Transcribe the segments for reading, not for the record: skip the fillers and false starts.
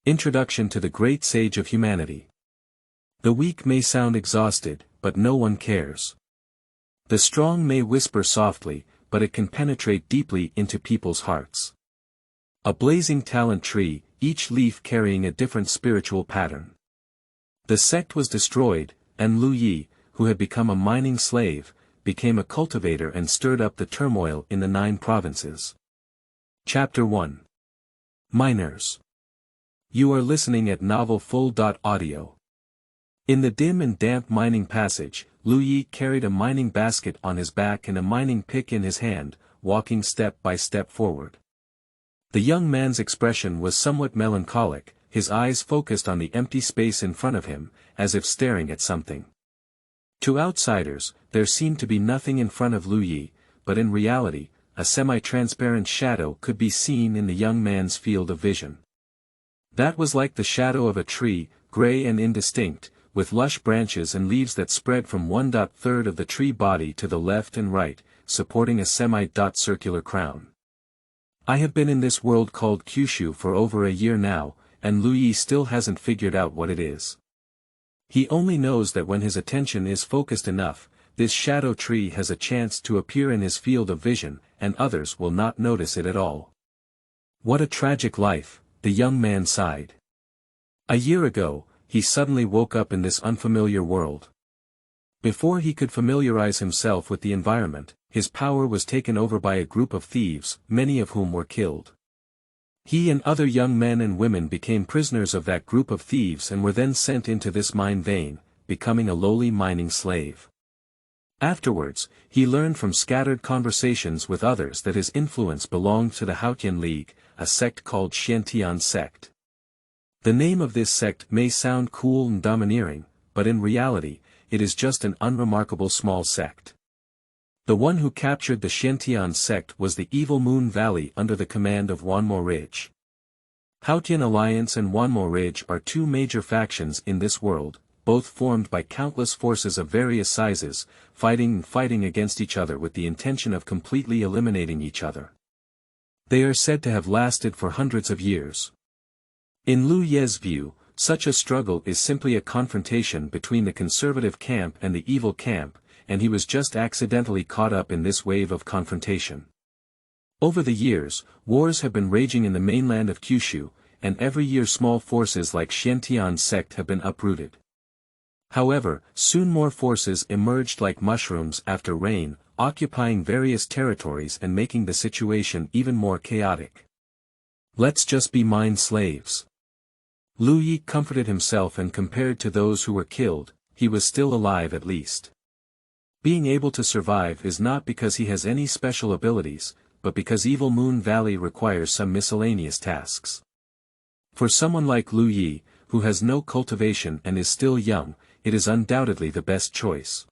Introduction to the Great Sage of Humanity. The weak may sound exhausted, but no one cares. The strong may whisper softly, but it can penetrate deeply into people's hearts. A blazing talent tree, each leaf carrying a different spiritual pattern. The sect was destroyed, and Lu Yi, who had become a mining slave, became a cultivator and stirred up the turmoil in the 9 provinces. Chapter 1. Miners. You are listening at novelfull.audio. In the dim and damp mining passage, Lu Yi carried a mining basket on his back and a mining pick in his hand, walking step by step forward. The young man's expression was somewhat melancholic, his eyes focused on the empty space in front of him, as if staring at something. To outsiders, there seemed to be nothing in front of Lu Yi, but in reality, a semi-transparent shadow could be seen in the young man's field of vision. That was like the shadow of a tree, gray and indistinct, with lush branches and leaves that spread from 1/3 of the tree body to the left and right, supporting a semi-circular crown. I have been in this world called Kyushu for over a year now, and Lu Yi still hasn't figured out what it is. He only knows that when his attention is focused enough, this shadow tree has a chance to appear in his field of vision, and others will not notice it at all. What a tragic life, the young man sighed. A year ago, he suddenly woke up in this unfamiliar world. Before he could familiarize himself with the environment, his power was taken over by a group of thieves, many of whom were killed. He and other young men and women became prisoners of that group of thieves and were then sent into this mine vein, becoming a lowly mining slave. Afterwards, he learned from scattered conversations with others that his influence belonged to the Haotian League, a sect called Xiantian sect. The name of this sect may sound cool and domineering, but in reality, it is just an unremarkable small sect. The one who captured the Xiantian sect was the Evil Moon Valley under the command of Wanmo Ridge. Haotian Alliance and Wanmo Ridge are 2 major factions in this world, both formed by countless forces of various sizes, fighting against each other with the intention of completely eliminating each other. They are said to have lasted for hundreds of years. In Lu Ye's view, such a struggle is simply a confrontation between the conservative camp and the evil camp, and he was just accidentally caught up in this wave of confrontation. Over the years, wars have been raging in the mainland of Kyushu, and every year small forces like Xiantian sect have been uprooted. However, soon more forces emerged like mushrooms after rain, occupying various territories and making the situation even more chaotic. Let's just be mine slaves. Lu Yi comforted himself, and compared to those who were killed, he was still alive at least. Being able to survive is not because he has any special abilities, but because Evil Moon Valley requires some miscellaneous tasks. For someone like Lu Yi, who has no cultivation and is still young, it is undoubtedly the best choice.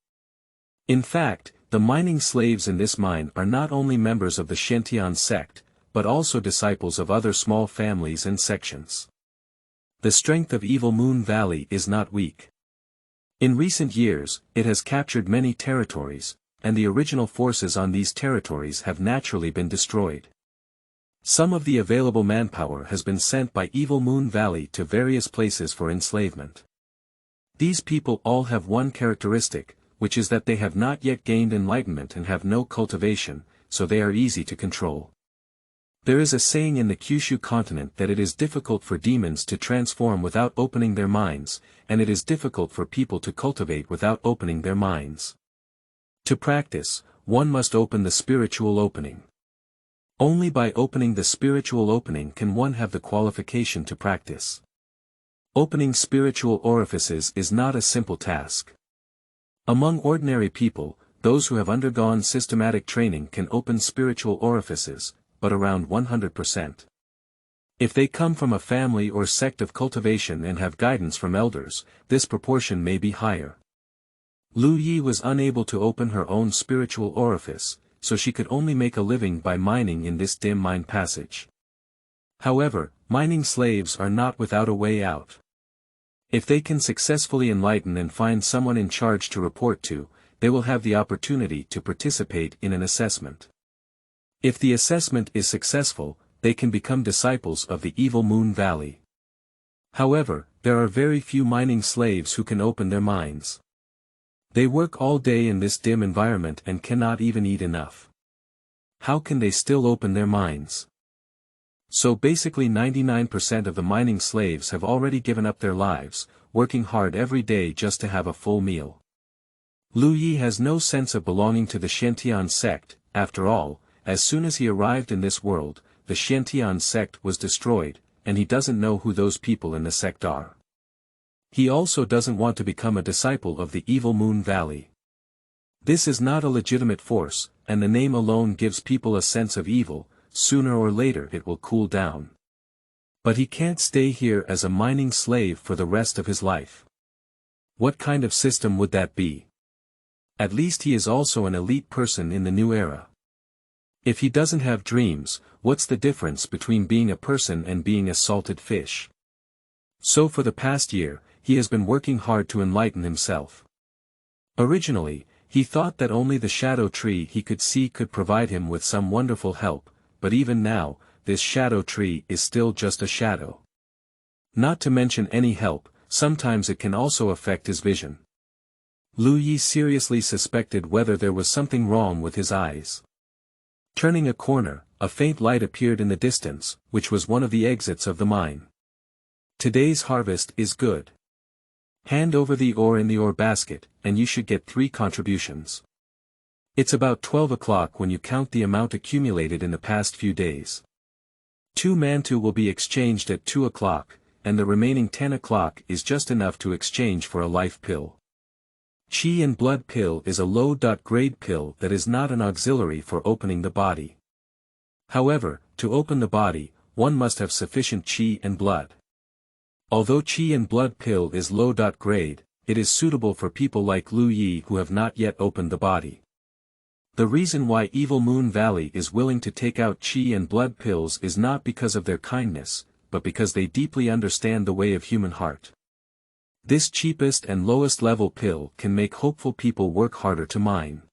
In fact, the mining slaves in this mine are not only members of the Xiantian sect, but also disciples of other small families and sections. The strength of Evil Moon Valley is not weak. In recent years, it has captured many territories, and the original forces on these territories have naturally been destroyed. Some of the available manpower has been sent by Evil Moon Valley to various places for enslavement. These people all have one characteristic, which is that they have not yet gained enlightenment and have no cultivation, so they are easy to control. There is a saying in the Kyushu continent that it is difficult for demons to transform without opening their minds, and it is difficult for people to cultivate without opening their minds. To practice, one must open the spiritual opening. Only by opening the spiritual opening can one have the qualification to practice. Opening spiritual orifices is not a simple task. Among ordinary people, those who have undergone systematic training can open spiritual orifices, but around 100%. If they come from a family or sect of cultivation and have guidance from elders, this proportion may be higher. Lu Yi was unable to open her own spiritual orifice, so she could only make a living by mining in this dim mine passage. However, mining slaves are not without a way out. If they can successfully enlighten and find someone in charge to report to, they will have the opportunity to participate in an assessment. If the assessment is successful, they can become disciples of the Evil Moon Valley. However, there are very few mining slaves who can open their mines. They work all day in this dim environment and cannot even eat enough. How can they still open their mines? So basically 99% of the mining slaves have already given up their lives, working hard every day just to have a full meal. Lu Yi has no sense of belonging to the Xiantian sect. After all, as soon as he arrived in this world, the Xiantian sect was destroyed, and he doesn't know who those people in the sect are. He also doesn't want to become a disciple of the evil Moon Valley. This is not a legitimate force, and the name alone gives people a sense of evil. Sooner or later it will cool down. But he can't stay here as a mining slave for the rest of his life. What kind of system would that be? At least he is also an elite person in the new era. If he doesn't have dreams, what's the difference between being a person and being a salted fish? So for the past year, he has been working hard to enlighten himself. Originally, he thought that only the shadow tree he could see could provide him with some wonderful help, but even now, this shadow tree is still just a shadow. Not to mention any help, sometimes it can also affect his vision. Lu Yi seriously suspected whether there was something wrong with his eyes. Turning a corner, a faint light appeared in the distance, which was one of the exits of the mine. Today's harvest is good. Hand over the ore in the ore basket, and you should get 3 contributions. It's about 12 o'clock when you count the amount accumulated in the past few days. 2 mantu will be exchanged at 2 o'clock, and the remaining 10 o'clock is just enough to exchange for a life pill. Qi and blood pill is a low-grade pill that is not an auxiliary for opening the body. However, to open the body, one must have sufficient qi and blood. Although qi and blood pill is low-grade, it is suitable for people like Lu Yi who have not yet opened the body. The reason why Evil Moon Valley is willing to take out qi and blood pills is not because of their kindness, but because they deeply understand the way of human heart. This cheapest and lowest level pill can make hopeful people work harder to mine.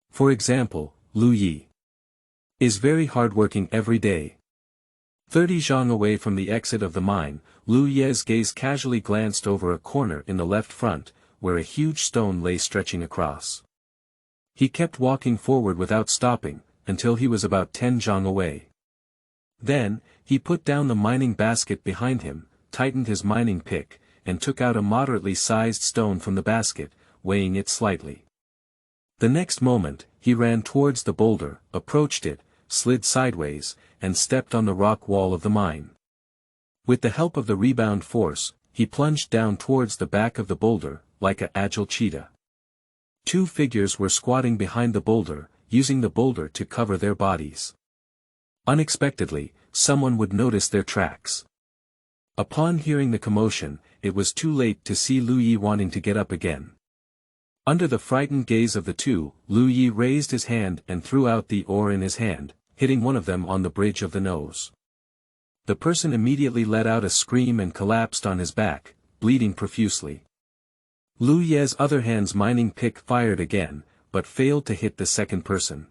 For example, Lu Yi is very hardworking every day. 30 zhang away from the exit of the mine, Lu Yi's gaze casually glanced over a corner in the left front, where a huge stone lay stretching across. He kept walking forward without stopping, until he was about 10 zhang away. Then, he put down the mining basket behind him, tightened his mining pick, and took out a moderately sized stone from the basket, weighing it slightly. The next moment, he ran towards the boulder, approached it, slid sideways, and stepped on the rock wall of the mine. With the help of the rebound force, he plunged down towards the back of the boulder, like an agile cheetah. 2 figures were squatting behind the boulder, using the boulder to cover their bodies. Unexpectedly, someone would notice their tracks. Upon hearing the commotion, it was too late to see Lu Yi wanting to get up again. Under the frightened gaze of the 2, Lu Yi raised his hand and threw out the ore in his hand, hitting one of them on the bridge of the nose. The person immediately let out a scream and collapsed on his back, bleeding profusely. Lu Yi's other hand's mining pick fired again, but failed to hit the second person.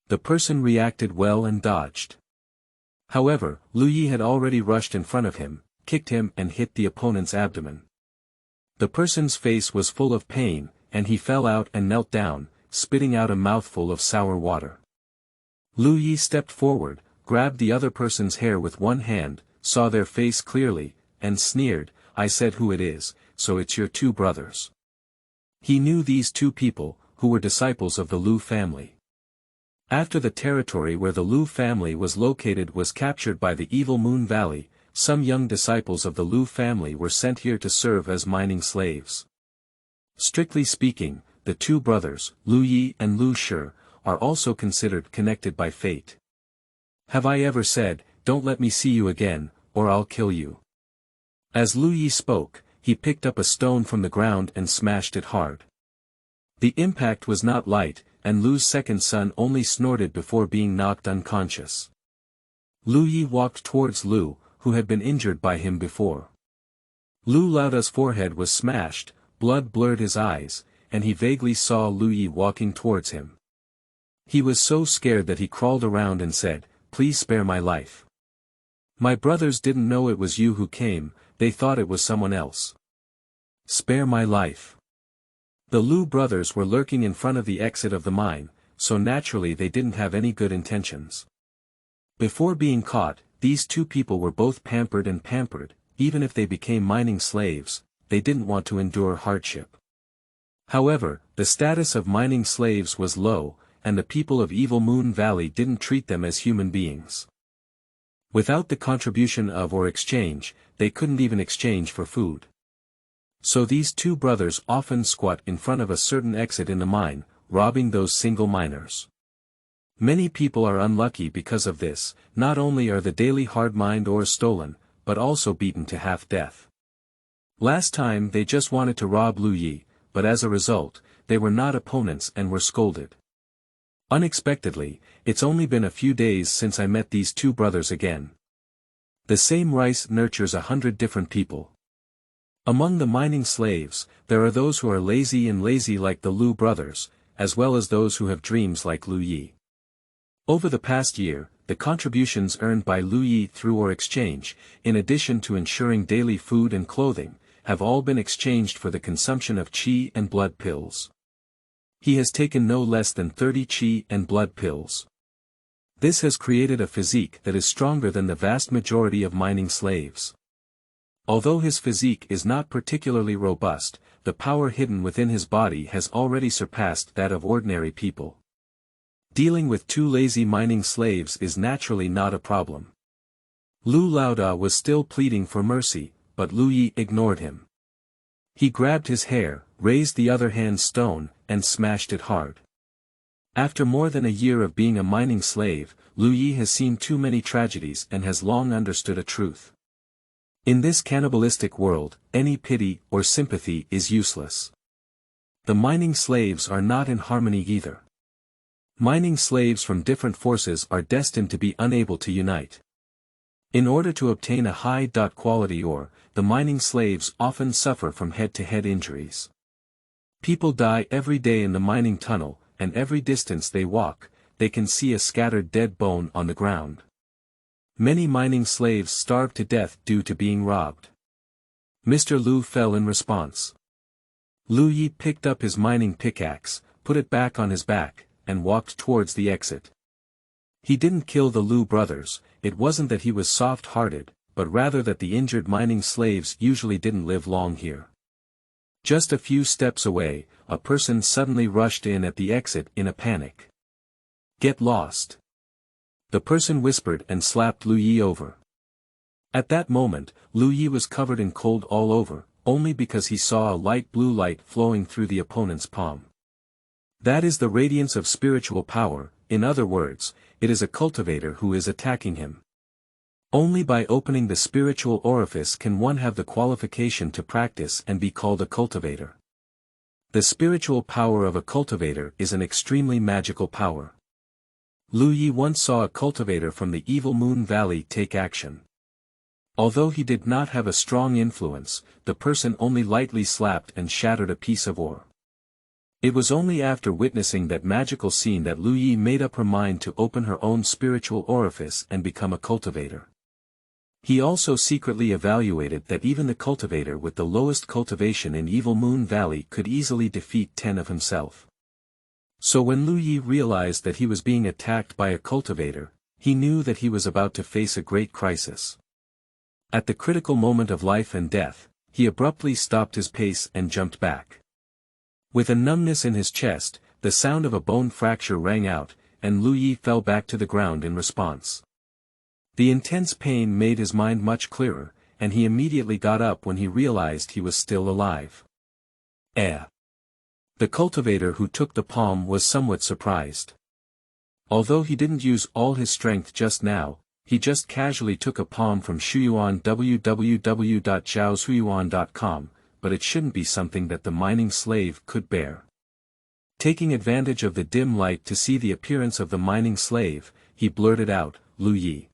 The person reacted well and dodged. However, Lu Yi had already rushed in front of him, kicked him and hit the opponent's abdomen. The person's face was full of pain, and he fell out and knelt down, spitting out a mouthful of sour water. Lu Yi stepped forward, grabbed the other person's hair with one hand, saw their face clearly, and sneered, "I said who it is, so it's your 2 brothers." He knew these 2 people, who were disciples of the Lu family. After the territory where the Lu family was located was captured by the Evil Moon Valley, some young disciples of the Lu family were sent here to serve as mining slaves. Strictly speaking, the 2 brothers, Lu Yi and Lu Shi, are also considered connected by fate. Have I ever said, "Don't let me see you again, or I'll kill you"? As Lu Yi spoke, he picked up a stone from the ground and smashed it hard. The impact was not light, and Lu's second son only snorted before being knocked unconscious. Lu Yi walked towards Lu, who had been injured by him before. Lu Laoda's forehead was smashed, blood blurred his eyes, and he vaguely saw Lu Yi walking towards him. He was so scared that he crawled around and said, "Please spare my life. My brothers didn't know it was you who came, they thought it was someone else. Spare my life. The Lu brothers were lurking in front of the exit of the mine, so naturally they didn't have any good intentions. Before being caught, these two people were both pampered, even if they became mining slaves, they didn't want to endure hardship. However, the status of mining slaves was low, and the people of Evil Moon Valley didn't treat them as human beings. Without the contribution of or exchange, they couldn't even exchange for food. So these two brothers often squat in front of a certain exit in the mine, robbing those single miners. Many people are unlucky because of this. Not only are the daily hard-mined ores stolen, but also beaten to half-death. Last time they just wanted to rob Lu Yi, but as a result, they were not opponents and were scolded. Unexpectedly, it's only been a few days since I met these two brothers again. The same rice nurtures 100 different people. Among the mining slaves, there are those who are lazy like the Lu brothers, as well as those who have dreams like Lu Yi. Over the past year, the contributions earned by Lu Yi through or exchange, in addition to ensuring daily food and clothing, have all been exchanged for the consumption of qi and blood pills. He has taken no less than 30 qi and blood pills. This has created a physique that is stronger than the vast majority of mining slaves. Although his physique is not particularly robust, the power hidden within his body has already surpassed that of ordinary people. Dealing with two lazy mining slaves is naturally not a problem. Lu Laoda was still pleading for mercy, but Lu Yi ignored him. He grabbed his hair, raised the other hand's stone, and smashed it hard. After more than a year of being a mining slave, Lu Yi has seen too many tragedies and has long understood a truth. In this cannibalistic world, any pity or sympathy is useless. The mining slaves are not in harmony either. Mining slaves from different forces are destined to be unable to unite. In order to obtain a high-quality ore, the mining slaves often suffer from head-to-head injuries. People die every day in the mining tunnel, and every distance they walk, they can see a scattered dead bone on the ground. Many mining slaves starve to death due to being robbed. Mr. Lu fell in response. Lu Yi picked up his mining pickaxe, put it back on his back, and walked towards the exit. He didn't kill the Lu brothers. It wasn't that he was soft-hearted, but rather that the injured mining slaves usually didn't live long here. Just a few steps away, a person suddenly rushed in at the exit in a panic. "Get lost!" The person whispered and slapped Lu Yi over. At that moment, Lu Yi was covered in cold all over, only because he saw a light blue light flowing through the opponent's palm. That is the radiance of spiritual power. In other words, it is a cultivator who is attacking him. Only by opening the spiritual orifice can one have the qualification to practice and be called a cultivator. The spiritual power of a cultivator is an extremely magical power. Lu Yi once saw a cultivator from the Evil Moon Valley take action. Although he did not have a strong influence, the person only lightly slapped and shattered a piece of ore. It was only after witnessing that magical scene that Lu Yi made up her mind to open her own spiritual orifice and become a cultivator. He also secretly evaluated that even the cultivator with the lowest cultivation in Evil Moon Valley could easily defeat 10 of himself. So when Lu Yi realized that he was being attacked by a cultivator, he knew that he was about to face a great crisis. At the critical moment of life and death, he abruptly stopped his pace and jumped back. With a numbness in his chest, the sound of a bone fracture rang out, and Lu Yi fell back to the ground in response. The intense pain made his mind much clearer, and he immediately got up when he realized he was still alive. The cultivator who took the palm was somewhat surprised. Although he didn't use all his strength just now, he just casually took a palm from Shuyuan www.zhaoshuyuan.com, but it shouldn't be something that the mining slave could bear. Taking advantage of the dim light to see the appearance of the mining slave, he blurted out, "Lu Yi."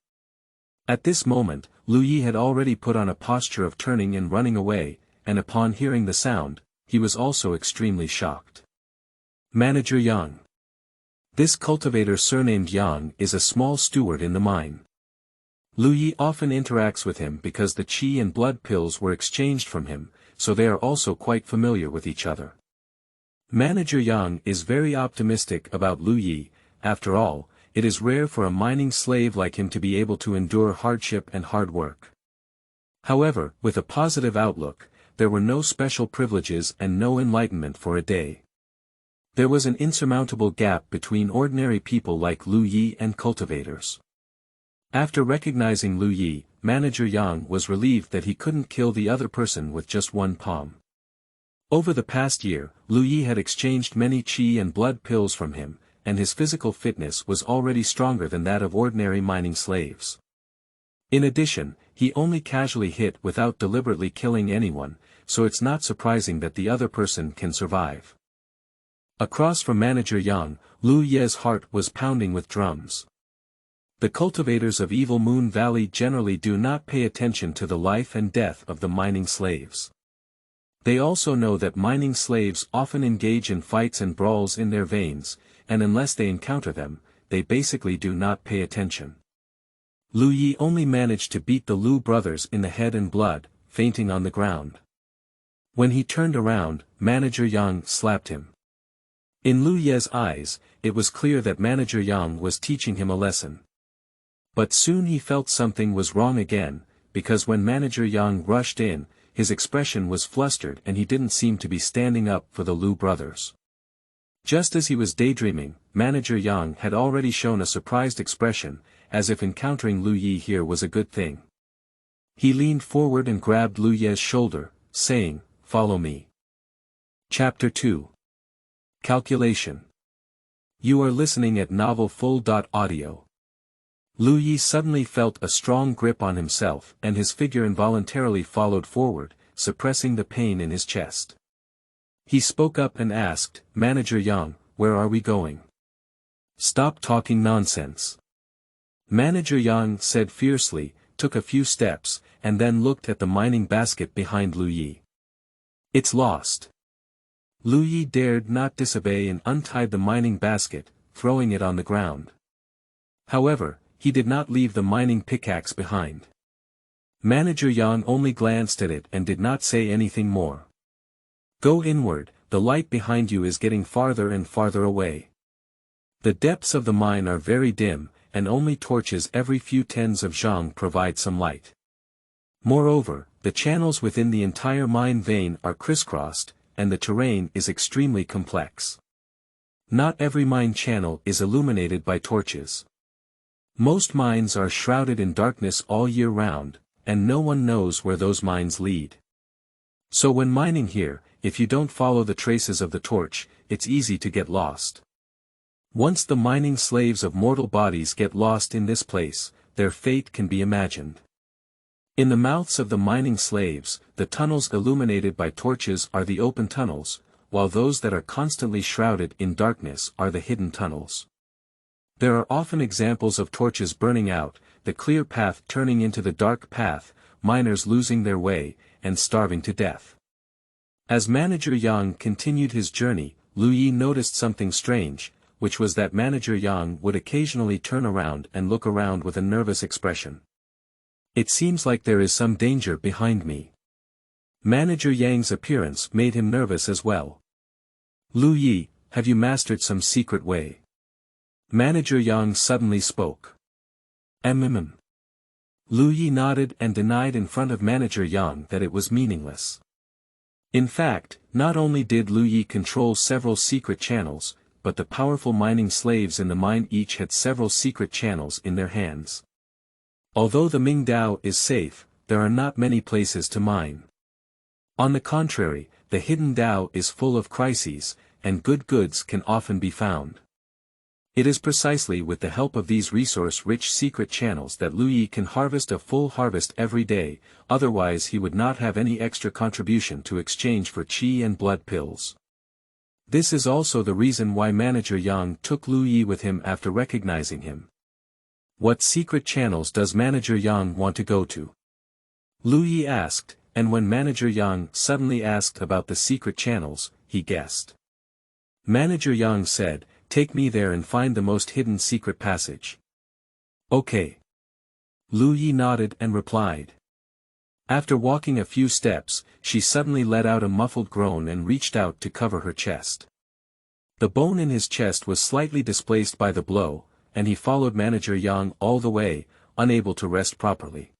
At this moment, Lu Yi had already put on a posture of turning and running away, and upon hearing the sound, he was also extremely shocked. Manager Yang. This cultivator surnamed Yang is a small steward in the mine. Lu Yi often interacts with him because the qi and blood pills were exchanged from him, so they are also quite familiar with each other. Manager Yang is very optimistic about Lu Yi. After all, it is rare for a mining slave like him to be able to endure hardship and hard work. However, with a positive outlook, there were no special privileges and no enlightenment for a day. There was an insurmountable gap between ordinary people like Lu Yi and cultivators. After recognizing Lu Yi, Manager Yang was relieved that he couldn't kill the other person with just one palm. Over the past year, Lu Yi had exchanged many qi and blood pills from him, and his physical fitness was already stronger than that of ordinary mining slaves. In addition, he only casually hit without deliberately killing anyone, so it's not surprising that the other person can survive. Across from Manager Yang, Lu Ye's heart was pounding with drums. The cultivators of Evil Moon Valley generally do not pay attention to the life and death of the mining slaves. They also know that mining slaves often engage in fights and brawls in their veins, and unless they encounter them, they basically do not pay attention. Lu Yi only managed to beat the Lu brothers in the head and blood, fainting on the ground. When he turned around, Manager Yang slapped him. In Lu Ye's eyes, it was clear that Manager Yang was teaching him a lesson. But soon he felt something was wrong again, because when Manager Yang rushed in, his expression was flustered and he didn't seem to be standing up for the Lu brothers. Just as he was daydreaming, Manager Yang had already shown a surprised expression, as if encountering Lu Yi here was a good thing. He leaned forward and grabbed Lu Ye's shoulder, saying, "Follow me." Chapter 2. Calculation. You are listening at novelfull.audio. Lu Yi suddenly felt a strong grip on himself and his figure involuntarily followed forward, suppressing the pain in his chest. He spoke up and asked, "Manager Yang, where are we going?" "Stop talking nonsense." Manager Yang said fiercely, took a few steps, and then looked at the mining basket behind Lu Yi. "It's lost." Lu Yi dared not disobey and untied the mining basket, throwing it on the ground. However, he did not leave the mining pickaxe behind. Manager Yang only glanced at it and did not say anything more. "Go inward, the light behind you is getting farther and farther away. The depths of the mine are very dim, and only torches every few tens of zhang provide some light. Moreover, the channels within the entire mine vein are crisscrossed, and the terrain is extremely complex. Not every mine channel is illuminated by torches. Most mines are shrouded in darkness all year round, and no one knows where those mines lead. So when mining here, if you don't follow the traces of the torch, it's easy to get lost. Once the mining slaves of mortal bodies get lost in this place, their fate can be imagined. In the mouths of the mining slaves, the tunnels illuminated by torches are the open tunnels, while those that are constantly shrouded in darkness are the hidden tunnels. There are often examples of torches burning out, the clear path turning into the dark path, miners losing their way, and starving to death. As Manager Yang continued his journey, Lu Yi noticed something strange, which was that Manager Yang would occasionally turn around and look around with a nervous expression. "It seems like there is some danger behind me." Manager Yang's appearance made him nervous as well. "Lu Yi, have you mastered some secret way?" Manager Yang suddenly spoke. Lu Yi nodded and denied in front of Manager Yang that it was meaningless. In fact, not only did Lu Yi control several secret channels, but the powerful mining slaves in the mine each had several secret channels in their hands. Although the Mingdao is safe, there are not many places to mine. On the contrary, the hidden Dao is full of crises, and good goods can often be found. It is precisely with the help of these resource-rich secret channels that Lu Yi can harvest a full harvest every day, otherwise he would not have any extra contribution to exchange for qi and blood pills. This is also the reason why Manager Yang took Lu Yi with him after recognizing him. What secret channels does Manager Yang want to go to? Lu Yi asked, and when Manager Yang suddenly asked about the secret channels, he guessed. Manager Yang said, "Take me there and find the most hidden secret passage." "Okay." Lu Yi nodded and replied. After walking a few steps, she suddenly let out a muffled groan and reached out to cover her chest. The bone in his chest was slightly displaced by the blow, and he followed Manager Yang all the way, unable to rest properly.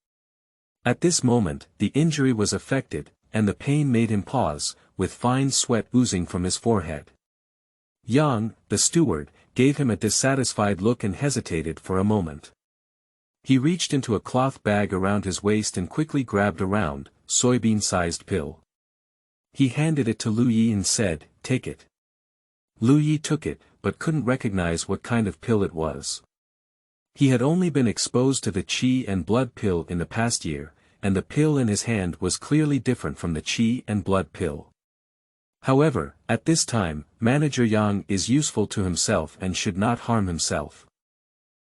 At this moment, the injury was affected, and the pain made him pause, with fine sweat oozing from his forehead. Yang, the steward, gave him a dissatisfied look and hesitated for a moment. He reached into a cloth bag around his waist and quickly grabbed a round, soybean-sized pill. He handed it to Lu Yi and said, "Take it." Lu Yi took it, but couldn't recognize what kind of pill it was. He had only been exposed to the qi and blood pill in the past year, and the pill in his hand was clearly different from the qi and blood pill. However, at this time, Manager Yang is useful to himself and should not harm himself.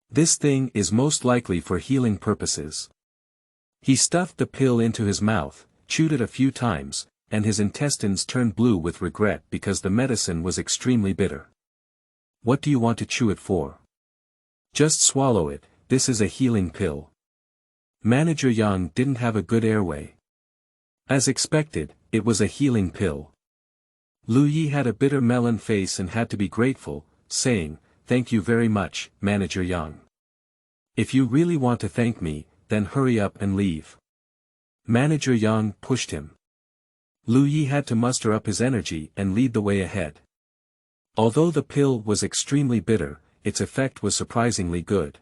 This thing is most likely for healing purposes. He stuffed the pill into his mouth, chewed it a few times, and his intestines turned blue with regret because the medicine was extremely bitter. "What do you want to chew it for? Just swallow it, this is a healing pill." Manager Yang didn't have a good airway. As expected, it was a healing pill. Lu Yi had a bitter melon face and had to be grateful, saying, "Thank you very much, Manager Yang. If you really want to thank me, then hurry up and leave." Manager Yang pushed him. Lu Yi had to muster up his energy and lead the way ahead. Although the pill was extremely bitter, its effect was surprisingly good.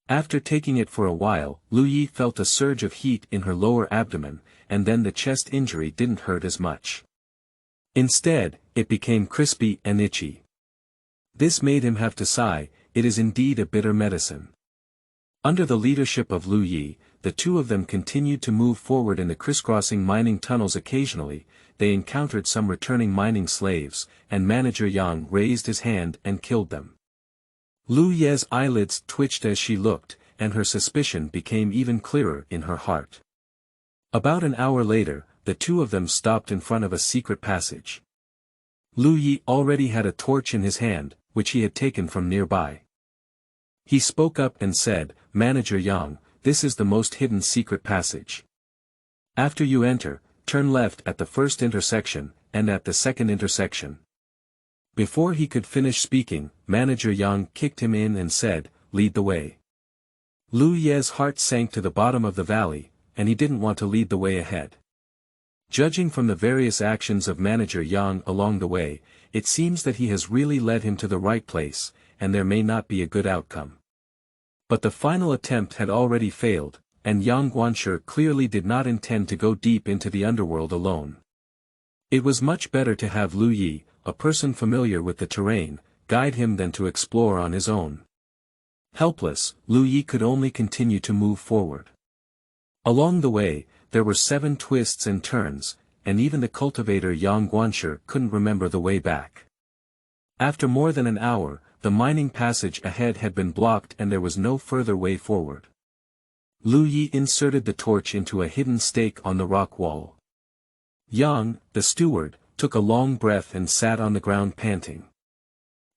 After taking it for a while, Lu Yi felt a surge of heat in her lower abdomen, and then the chest injury didn't hurt as much. Instead, it became crispy and itchy. This made him have to sigh, it is indeed a bitter medicine. Under the leadership of Lu Yi, the two of them continued to move forward in the crisscrossing mining tunnels. Occasionally, they encountered some returning mining slaves, and Manager Yang raised his hand and killed them. Lu Ye's eyelids twitched as she looked, and her suspicion became even clearer in her heart. About an hour later, the two of them stopped in front of a secret passage. Lu Yi already had a torch in his hand, which he had taken from nearby. He spoke up and said, "Manager Yang, this is the most hidden secret passage. After you enter, turn left at the first intersection, and at the second intersection." Before he could finish speaking, Manager Yang kicked him in and said, "Lead the way." Lu Ye's heart sank to the bottom of the valley, and he didn't want to lead the way ahead. Judging from the various actions of Manager Yang along the way, it seems that he has really led him to the right place, and there may not be a good outcome. But the final attempt had already failed, and Yang Guanshi clearly did not intend to go deep into the underworld alone. It was much better to have Lu Yi, a person familiar with the terrain, guide him than to explore on his own. Helpless, Lu Yi could only continue to move forward. Along the way, there were 7 twists and turns, and even the cultivator Yang Guanshi couldn't remember the way back. After more than an hour, the mining passage ahead had been blocked and there was no further way forward. Lu Yi inserted the torch into a hidden stake on the rock wall. Yang, the steward, took a long breath and sat on the ground panting.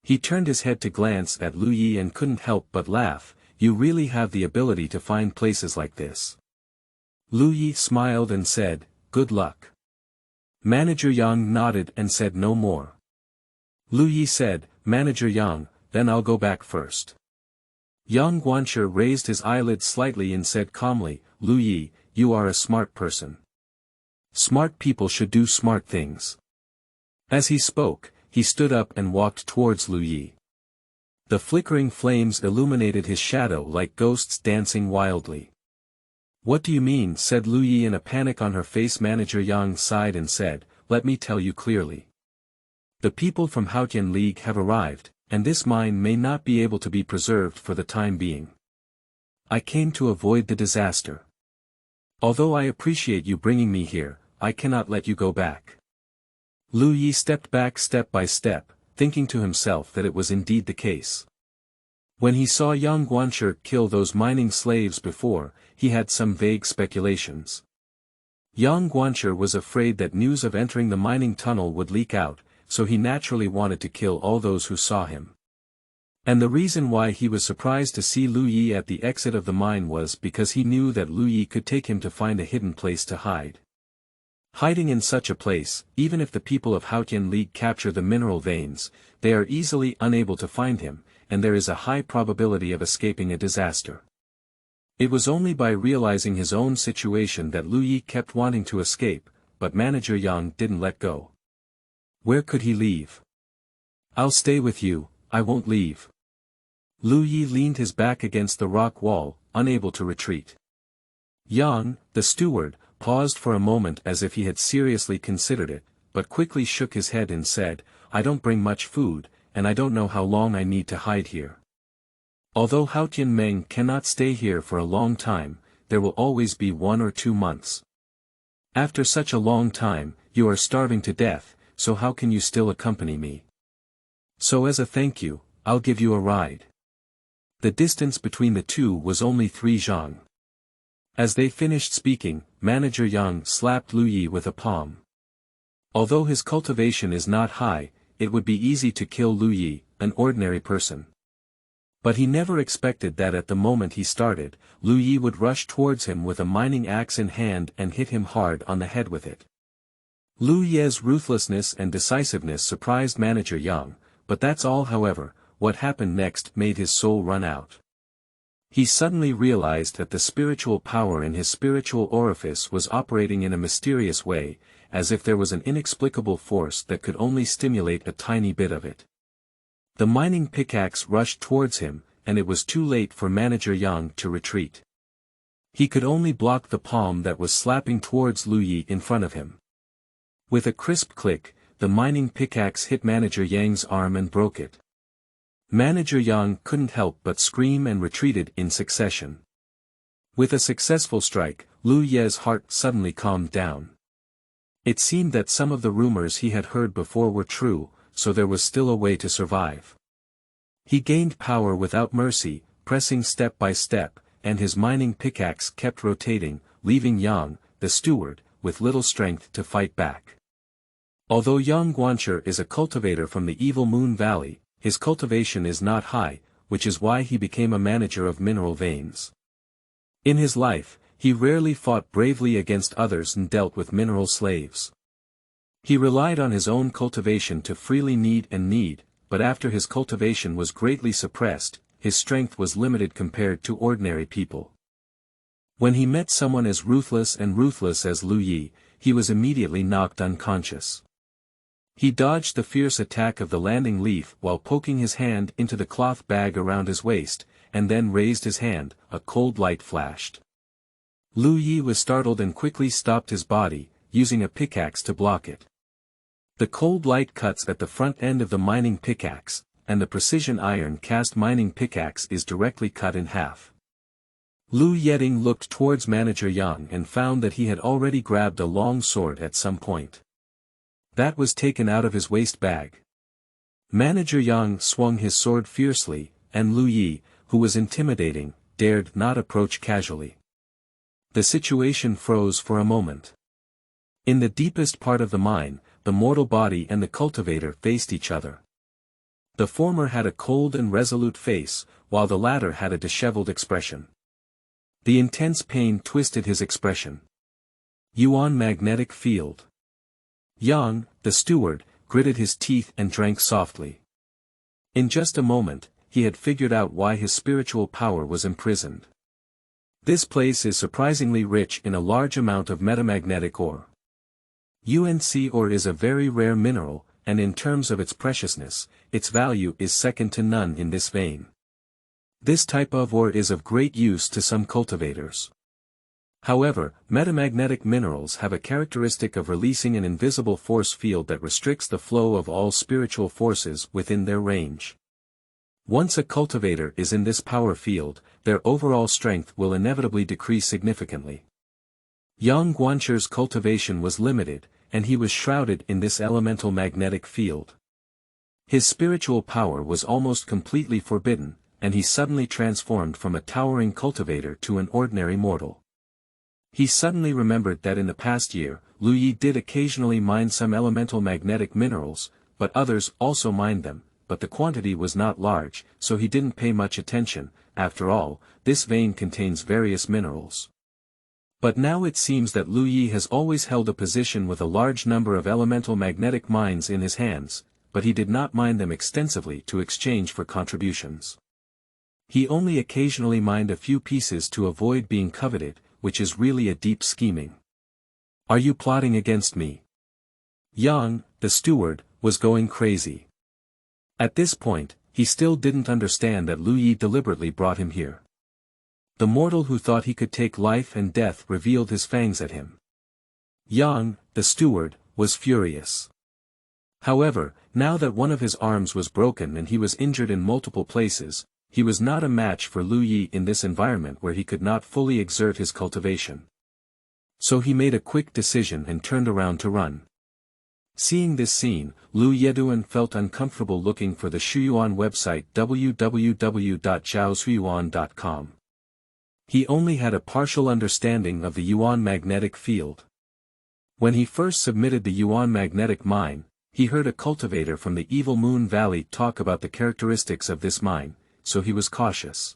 He turned his head to glance at Lu Yi and couldn't help but laugh. "You really have the ability to find places like this." Lu Yi smiled and said, "Good luck." Manager Yang nodded and said no more. Lu Yi said, "Manager Yang, then I'll go back first." Yang Guanshi raised his eyelids slightly and said calmly, "Lu Yi, you are a smart person. Smart people should do smart things." As he spoke, he stood up and walked towards Lu Yi. The flickering flames illuminated his shadow like ghosts dancing wildly. "What do you mean?" said Lu Yi in a panic on her face. Manager Yang sighed and said, "Let me tell you clearly. The people from Haotian League have arrived, and this mine may not be able to be preserved for the time being. I came to avoid the disaster. Although I appreciate you bringing me here, I cannot let you go back." Lu Yi stepped back step by step, thinking to himself that it was indeed the case. When he saw Yang Guanshi kill those mining slaves before, he had some vague speculations. Yang Guanshi was afraid that news of entering the mining tunnel would leak out, so he naturally wanted to kill all those who saw him. And the reason why he was surprised to see Lu Yi at the exit of the mine was because he knew that Lu Yi could take him to find a hidden place to hide. Hiding in such a place, even if the people of Haotian League capture the mineral veins, they are easily unable to find him, and there is a high probability of escaping a disaster. It was only by realizing his own situation that Lu Yi kept wanting to escape, but Manager Yang didn't let go. Where could he leave? I'll stay with you, I won't leave. Lu Yi leaned his back against the rock wall, unable to retreat. Yang, the steward, paused for a moment as if he had seriously considered it, but quickly shook his head and said, I don't bring much food, and I don't know how long I need to hide here. Although Xiaomeng cannot stay here for a long time, there will always be 1 or 2 months. After such a long time, you are starving to death, so how can you still accompany me? So as a thank you, I'll give you a ride. The distance between the two was only 3 zhang. As they finished speaking, Manager Yang slapped Lu Yi with a palm. Although his cultivation is not high, it would be easy to kill Lu Yi, an ordinary person. But he never expected that at the moment he started, Lu Yi would rush towards him with a mining axe in hand and hit him hard on the head with it. Lu Yi's ruthlessness and decisiveness surprised Manager Yang, but that's all. However, what happened next made his soul run out. He suddenly realized that the spiritual power in his spiritual orifice was operating in a mysterious way, as if there was an inexplicable force that could only stimulate a tiny bit of it. The mining pickaxe rushed towards him, and it was too late for Manager Yang to retreat. He could only block the palm that was slapping towards Lu Yi in front of him. With a crisp click, the mining pickaxe hit Manager Yang's arm and broke it. Manager Yang couldn't help but scream and retreated in succession. With a successful strike, Lu Yi's heart suddenly calmed down. It seemed that some of the rumors he had heard before were true, so there was still a way to survive. He gained power without mercy, pressing step by step, and his mining pickaxe kept rotating, leaving Yang, the steward, with little strength to fight back. Although Yang Guancher is a cultivator from the Evil Moon Valley, his cultivation is not high, which is why he became a manager of mineral veins. In his life, he rarely fought bravely against others and dealt with mineral slaves. He relied on his own cultivation to freely need, but after his cultivation was greatly suppressed, his strength was limited compared to ordinary people. When he met someone as ruthless as Lu Yi, he was immediately knocked unconscious. He dodged the fierce attack of the landing leaf while poking his hand into the cloth bag around his waist, and then raised his hand. A cold light flashed. Lu Yi was startled and quickly stopped his body, using a pickaxe to block it. The cold light cuts at the front end of the mining pickaxe, and the precision iron cast mining pickaxe is directly cut in half. Lu Yeding looked towards Manager Yang and found that he had already grabbed a long sword at some point. That was taken out of his waist bag. Manager Yang swung his sword fiercely, and Lu Yi, who was intimidating, dared not approach casually. The situation froze for a moment. In the deepest part of the mine, the mortal body and the cultivator faced each other. The former had a cold and resolute face, while the latter had a disheveled expression. The intense pain twisted his expression. Yuan magnetic field. Yang, the steward, gritted his teeth and drank softly. In just a moment, he had figured out why his spiritual power was imprisoned. This place is surprisingly rich in a large amount of metamagnetic ore. UNC ore is a very rare mineral, and in terms of its preciousness, its value is second to none in this vein. This type of ore is of great use to some cultivators. However, metamagnetic minerals have a characteristic of releasing an invisible force field that restricts the flow of all spiritual forces within their range. Once a cultivator is in this power field, their overall strength will inevitably decrease significantly. Yang Guancher's cultivation was limited, and he was shrouded in this elemental magnetic field. His spiritual power was almost completely forbidden, and he suddenly transformed from a towering cultivator to an ordinary mortal. He suddenly remembered that in the past year, Lu Yi did occasionally mine some elemental magnetic minerals, but others also mined them, but the quantity was not large, so he didn't pay much attention. After all, this vein contains various minerals. But now it seems that Lu Yi has always held a position with a large number of elemental magnetic mines in his hands, but he did not mine them extensively to exchange for contributions. He only occasionally mined a few pieces to avoid being coveted, which is really a deep scheming. Are you plotting against me? Yang, the steward, was going crazy. At this point, he still didn't understand that Lu Yi deliberately brought him here. The mortal who thought he could take life and death revealed his fangs at him. Yang, the steward, was furious. However, now that one of his arms was broken and he was injured in multiple places, he was not a match for Lu Yi in this environment where he could not fully exert his cultivation. So he made a quick decision and turned around to run. Seeing this scene, Lu Yeduan felt uncomfortable looking for the Shuyuan website www.zhaoshuyuan.com. He only had a partial understanding of the Yuan magnetic field. When he first submitted the Yuan magnetic mine, he heard a cultivator from the Evil Moon Valley talk about the characteristics of this mine, so he was cautious.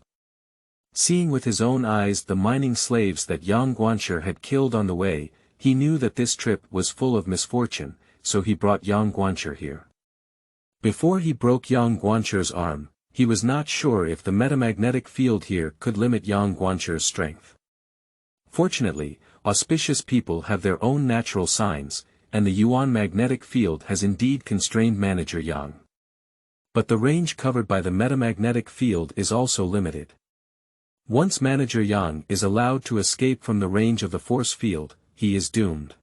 Seeing with his own eyes the mining slaves that Yang Guanshi had killed on the way, he knew that this trip was full of misfortune, so he brought Yang Guanshi here. Before he broke Yang Guanshi's arm, he was not sure if the metamagnetic field here could limit Yang Guanshi's strength. Fortunately, auspicious people have their own natural signs, and the Yuan magnetic field has indeed constrained Manager Yang. But the range covered by the metamagnetic field is also limited. Once Manager Yang is allowed to escape from the range of the force field, he is doomed.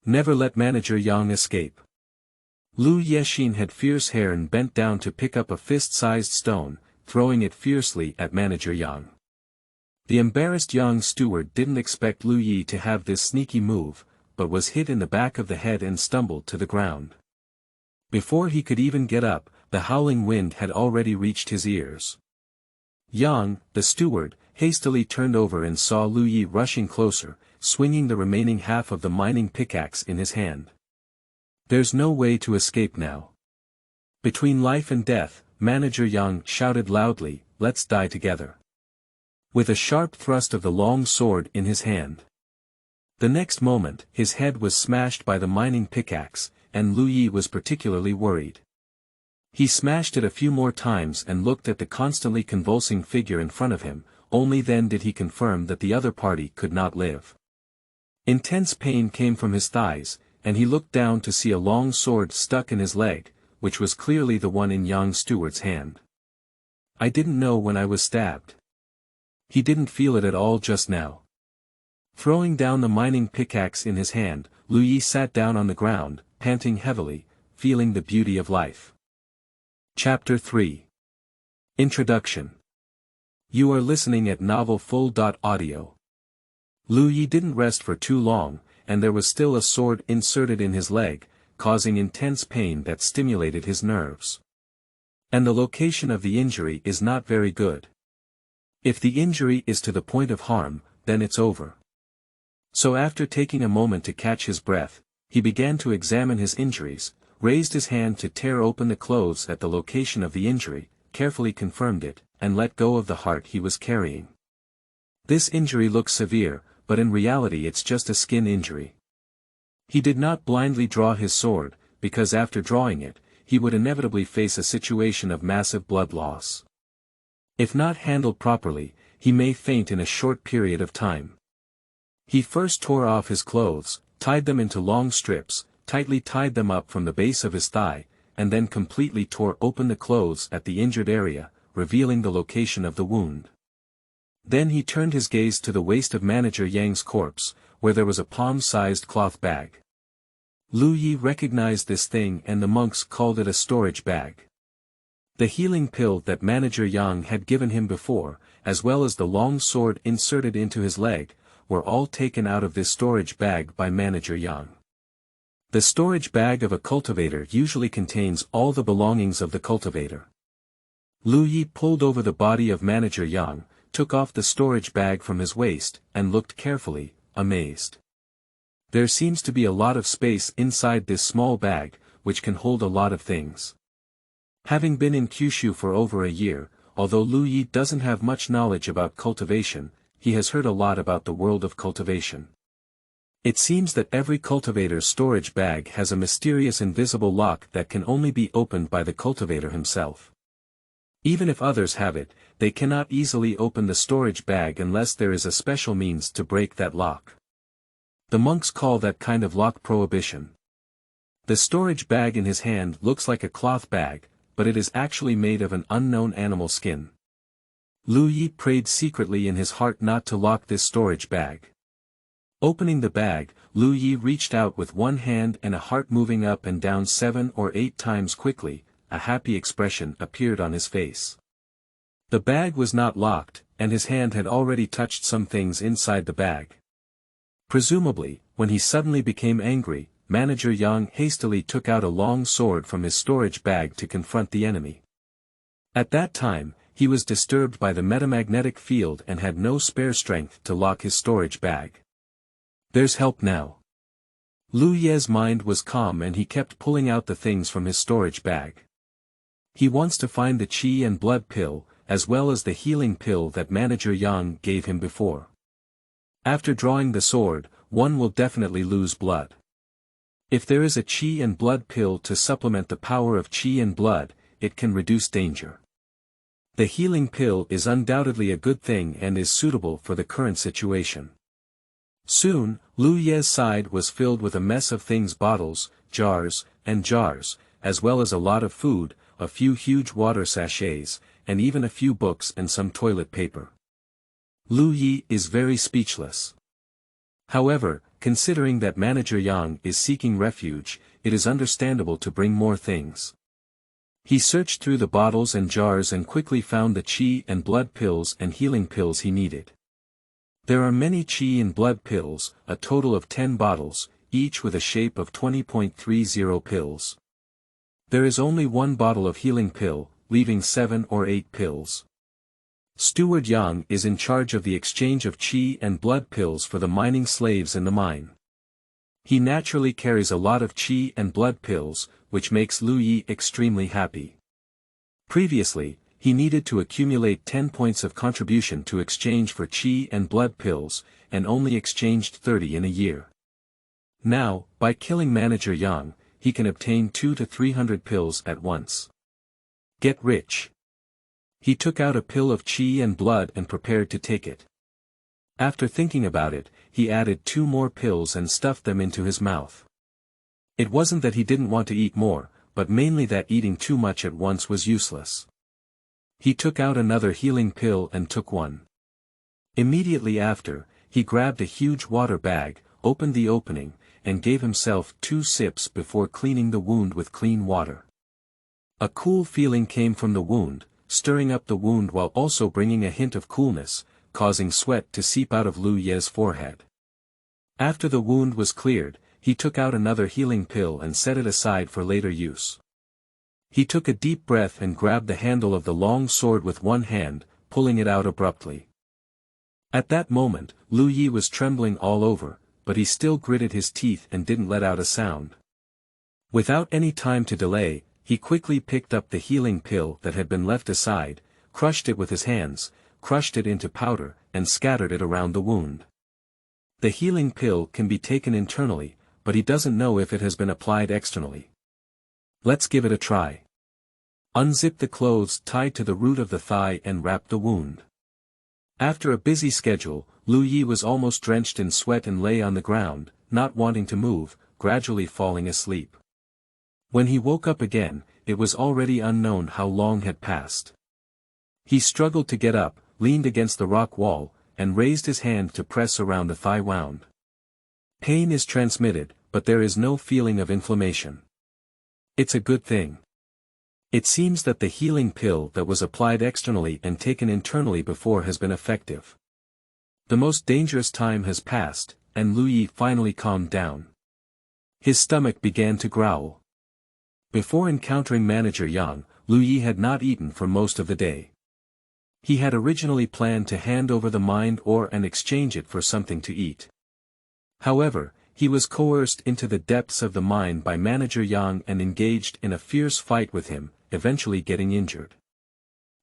Never let Manager Yang escape. Lu Yexin had fierce hair and bent down to pick up a fist-sized stone, throwing it fiercely at Manager Yang. The embarrassed young steward didn't expect Lu Yi to have this sneaky move, but was hit in the back of the head and stumbled to the ground. Before he could even get up, the howling wind had already reached his ears. Yang, the steward, hastily turned over and saw Lu Yi rushing closer, swinging the remaining half of the mining pickaxe in his hand. There's no way to escape now. Between life and death, Manager Yang shouted loudly, "Let's die together." With a sharp thrust of the long sword in his hand. The next moment, his head was smashed by the mining pickaxe, and Lu Yi was particularly worried. He smashed it a few more times and looked at the constantly convulsing figure in front of him, only then did he confirm that the other party could not live. Intense pain came from his thighs, and he looked down to see a long sword stuck in his leg, which was clearly the one in Yang Steward's hand. "I didn't know when I was stabbed." He didn't feel it at all just now. Throwing down the mining pickaxe in his hand, Lu Yi sat down on the ground, panting heavily, feeling the beauty of life. Chapter 3. Introduction. You are listening at novelfull.audio. Lu Yi didn't rest for too long, and there was still a sword inserted in his leg, causing intense pain that stimulated his nerves. And the location of the injury is not very good. If the injury is to the point of harm, then it's over. So after taking a moment to catch his breath, he began to examine his injuries, raised his hand to tear open the clothes at the location of the injury, carefully confirmed it, and let go of the heart he was carrying. This injury looks severe, but in reality it's just a skin injury. He did not blindly draw his sword, because after drawing it, he would inevitably face a situation of massive blood loss. If not handled properly, he may faint in a short period of time. He first tore off his clothes, tied them into long strips, tightly tied them up from the base of his thigh, and then completely tore open the clothes at the injured area, revealing the location of the wound. Then he turned his gaze to the waist of Manager Yang's corpse, where there was a palm-sized cloth bag. Lu Yi recognized this thing and the monks called it a storage bag. The healing pill that Manager Yang had given him before, as well as the long sword inserted into his leg, were all taken out of this storage bag by Manager Yang. The storage bag of a cultivator usually contains all the belongings of the cultivator. Lu Yi pulled over the body of Manager Yang, took off the storage bag from his waist, and looked carefully, amazed. There seems to be a lot of space inside this small bag, which can hold a lot of things. Having been in Kyushu for over a year, although Lu Yi doesn't have much knowledge about cultivation, he has heard a lot about the world of cultivation. It seems that every cultivator's storage bag has a mysterious invisible lock that can only be opened by the cultivator himself. Even if others have it, they cannot easily open the storage bag unless there is a special means to break that lock. The monks call that kind of lock prohibition. The storage bag in his hand looks like a cloth bag, but it is actually made of an unknown animal skin. Lu Yi prayed secretly in his heart not to lock this storage bag. Opening the bag, Lu Yi reached out with one hand and a heart moving up and down 7 or 8 times quickly. A happy expression appeared on his face. The bag was not locked, and his hand had already touched some things inside the bag. Presumably, when he suddenly became angry, Manager Yang hastily took out a long sword from his storage bag to confront the enemy. At that time, he was disturbed by the metamagnetic field and had no spare strength to lock his storage bag. There's help now. Lu Ye's mind was calm and he kept pulling out the things from his storage bag. He wants to find the qi and blood pill, as well as the healing pill that Manager Yang gave him before. After drawing the sword, one will definitely lose blood. If there is a qi and blood pill to supplement the power of qi and blood, it can reduce danger. The healing pill is undoubtedly a good thing and is suitable for the current situation. Soon, Lu Ye's side was filled with a mess of things: bottles, jars, as well as a lot of food, a few huge water sachets, and even a few books and some toilet paper. Lu Yi is very speechless. However, considering that Manager Yang is seeking refuge, it is understandable to bring more things. He searched through the bottles and jars and quickly found the qi and blood pills and healing pills he needed. There are many qi and blood pills, a total of 10 bottles, each with a shape of 20.30 pills. There is only one bottle of healing pill, leaving 7 or 8 pills. Steward Yang is in charge of the exchange of qi and blood pills for the mining slaves in the mine. He naturally carries a lot of qi and blood pills, which makes Lu Yi extremely happy. Previously, he needed to accumulate 10 points of contribution to exchange for qi and blood pills, and only exchanged 30 in a year. Now, by killing Manager Yang, he can obtain 200 to 300 pills at once. Get rich. He took out a pill of qi and blood and prepared to take it. After thinking about it, he added 2 more pills and stuffed them into his mouth. It wasn't that he didn't want to eat more, but mainly that eating too much at once was useless. He took out another healing pill and took one. Immediately after, he grabbed a huge water bag, opened the opening, and gave himself 2 sips before cleaning the wound with clean water. A cool feeling came from the wound, stirring up the wound while also bringing a hint of coolness, causing sweat to seep out of Lu Ye's forehead. After the wound was cleared, he took out another healing pill and set it aside for later use. He took a deep breath and grabbed the handle of the long sword with one hand, pulling it out abruptly. At that moment, Lu Yi was trembling all over, but he still gritted his teeth and didn't let out a sound. Without any time to delay, he quickly picked up the healing pill that had been left aside, crushed it with his hands, crushed it into powder, and scattered it around the wound. The healing pill can be taken internally, but he doesn't know if it has been applied externally. Let's give it a try. Unzip the clothes tied to the root of the thigh and wrap the wound. After a busy schedule, Lu Yi was almost drenched in sweat and lay on the ground, not wanting to move, gradually falling asleep. When he woke up again, it was already unknown how long had passed. He struggled to get up, leaned against the rock wall, and raised his hand to press around the thigh wound. Pain is transmitted, but there is no feeling of inflammation. It's a good thing. It seems that the healing pill that was applied externally and taken internally before has been effective. The most dangerous time has passed, and Lu Yi finally calmed down. His stomach began to growl. Before encountering Manager Yang, Lu Yi had not eaten for most of the day. He had originally planned to hand over the mined ore and exchange it for something to eat. However, he was coerced into the depths of the mine by Manager Yang and engaged in a fierce fight with him, eventually getting injured.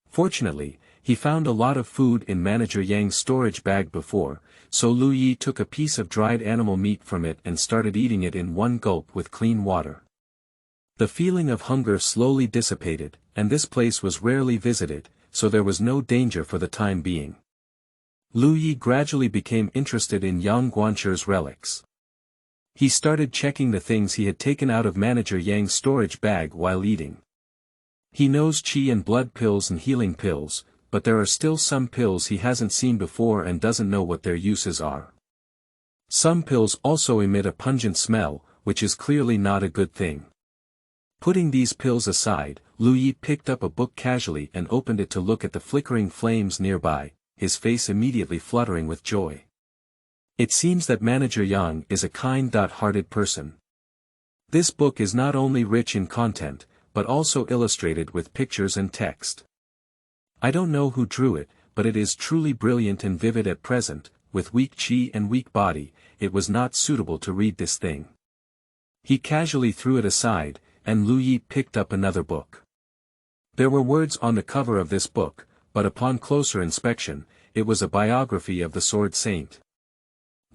Fortunately, he found a lot of food in Manager Yang's storage bag before, so Lu Yi took a piece of dried animal meat from it and started eating it in one gulp with clean water. The feeling of hunger slowly dissipated, and this place was rarely visited, so there was no danger for the time being. Lu Yi gradually became interested in Yang Guanche's relics. He started checking the things he had taken out of Manager Yang's storage bag while eating. He knows qi and blood pills and healing pills, but there are still some pills he hasn't seen before and doesn't know what their uses are. Some pills also emit a pungent smell, which is clearly not a good thing. Putting these pills aside, Lu Yi picked up a book casually and opened it to look at the flickering flames nearby, his face immediately fluttering with joy. It seems that Manager Yang is a kind-hearted person. This book is not only rich in content, but also illustrated with pictures and text. I don't know who drew it, but it is truly brilliant and vivid at present. With weak qi and weak body, it was not suitable to read this thing. He casually threw it aside, and Lu Yi picked up another book. There were words on the cover of this book, but upon closer inspection, it was a biography of the Sword Saint.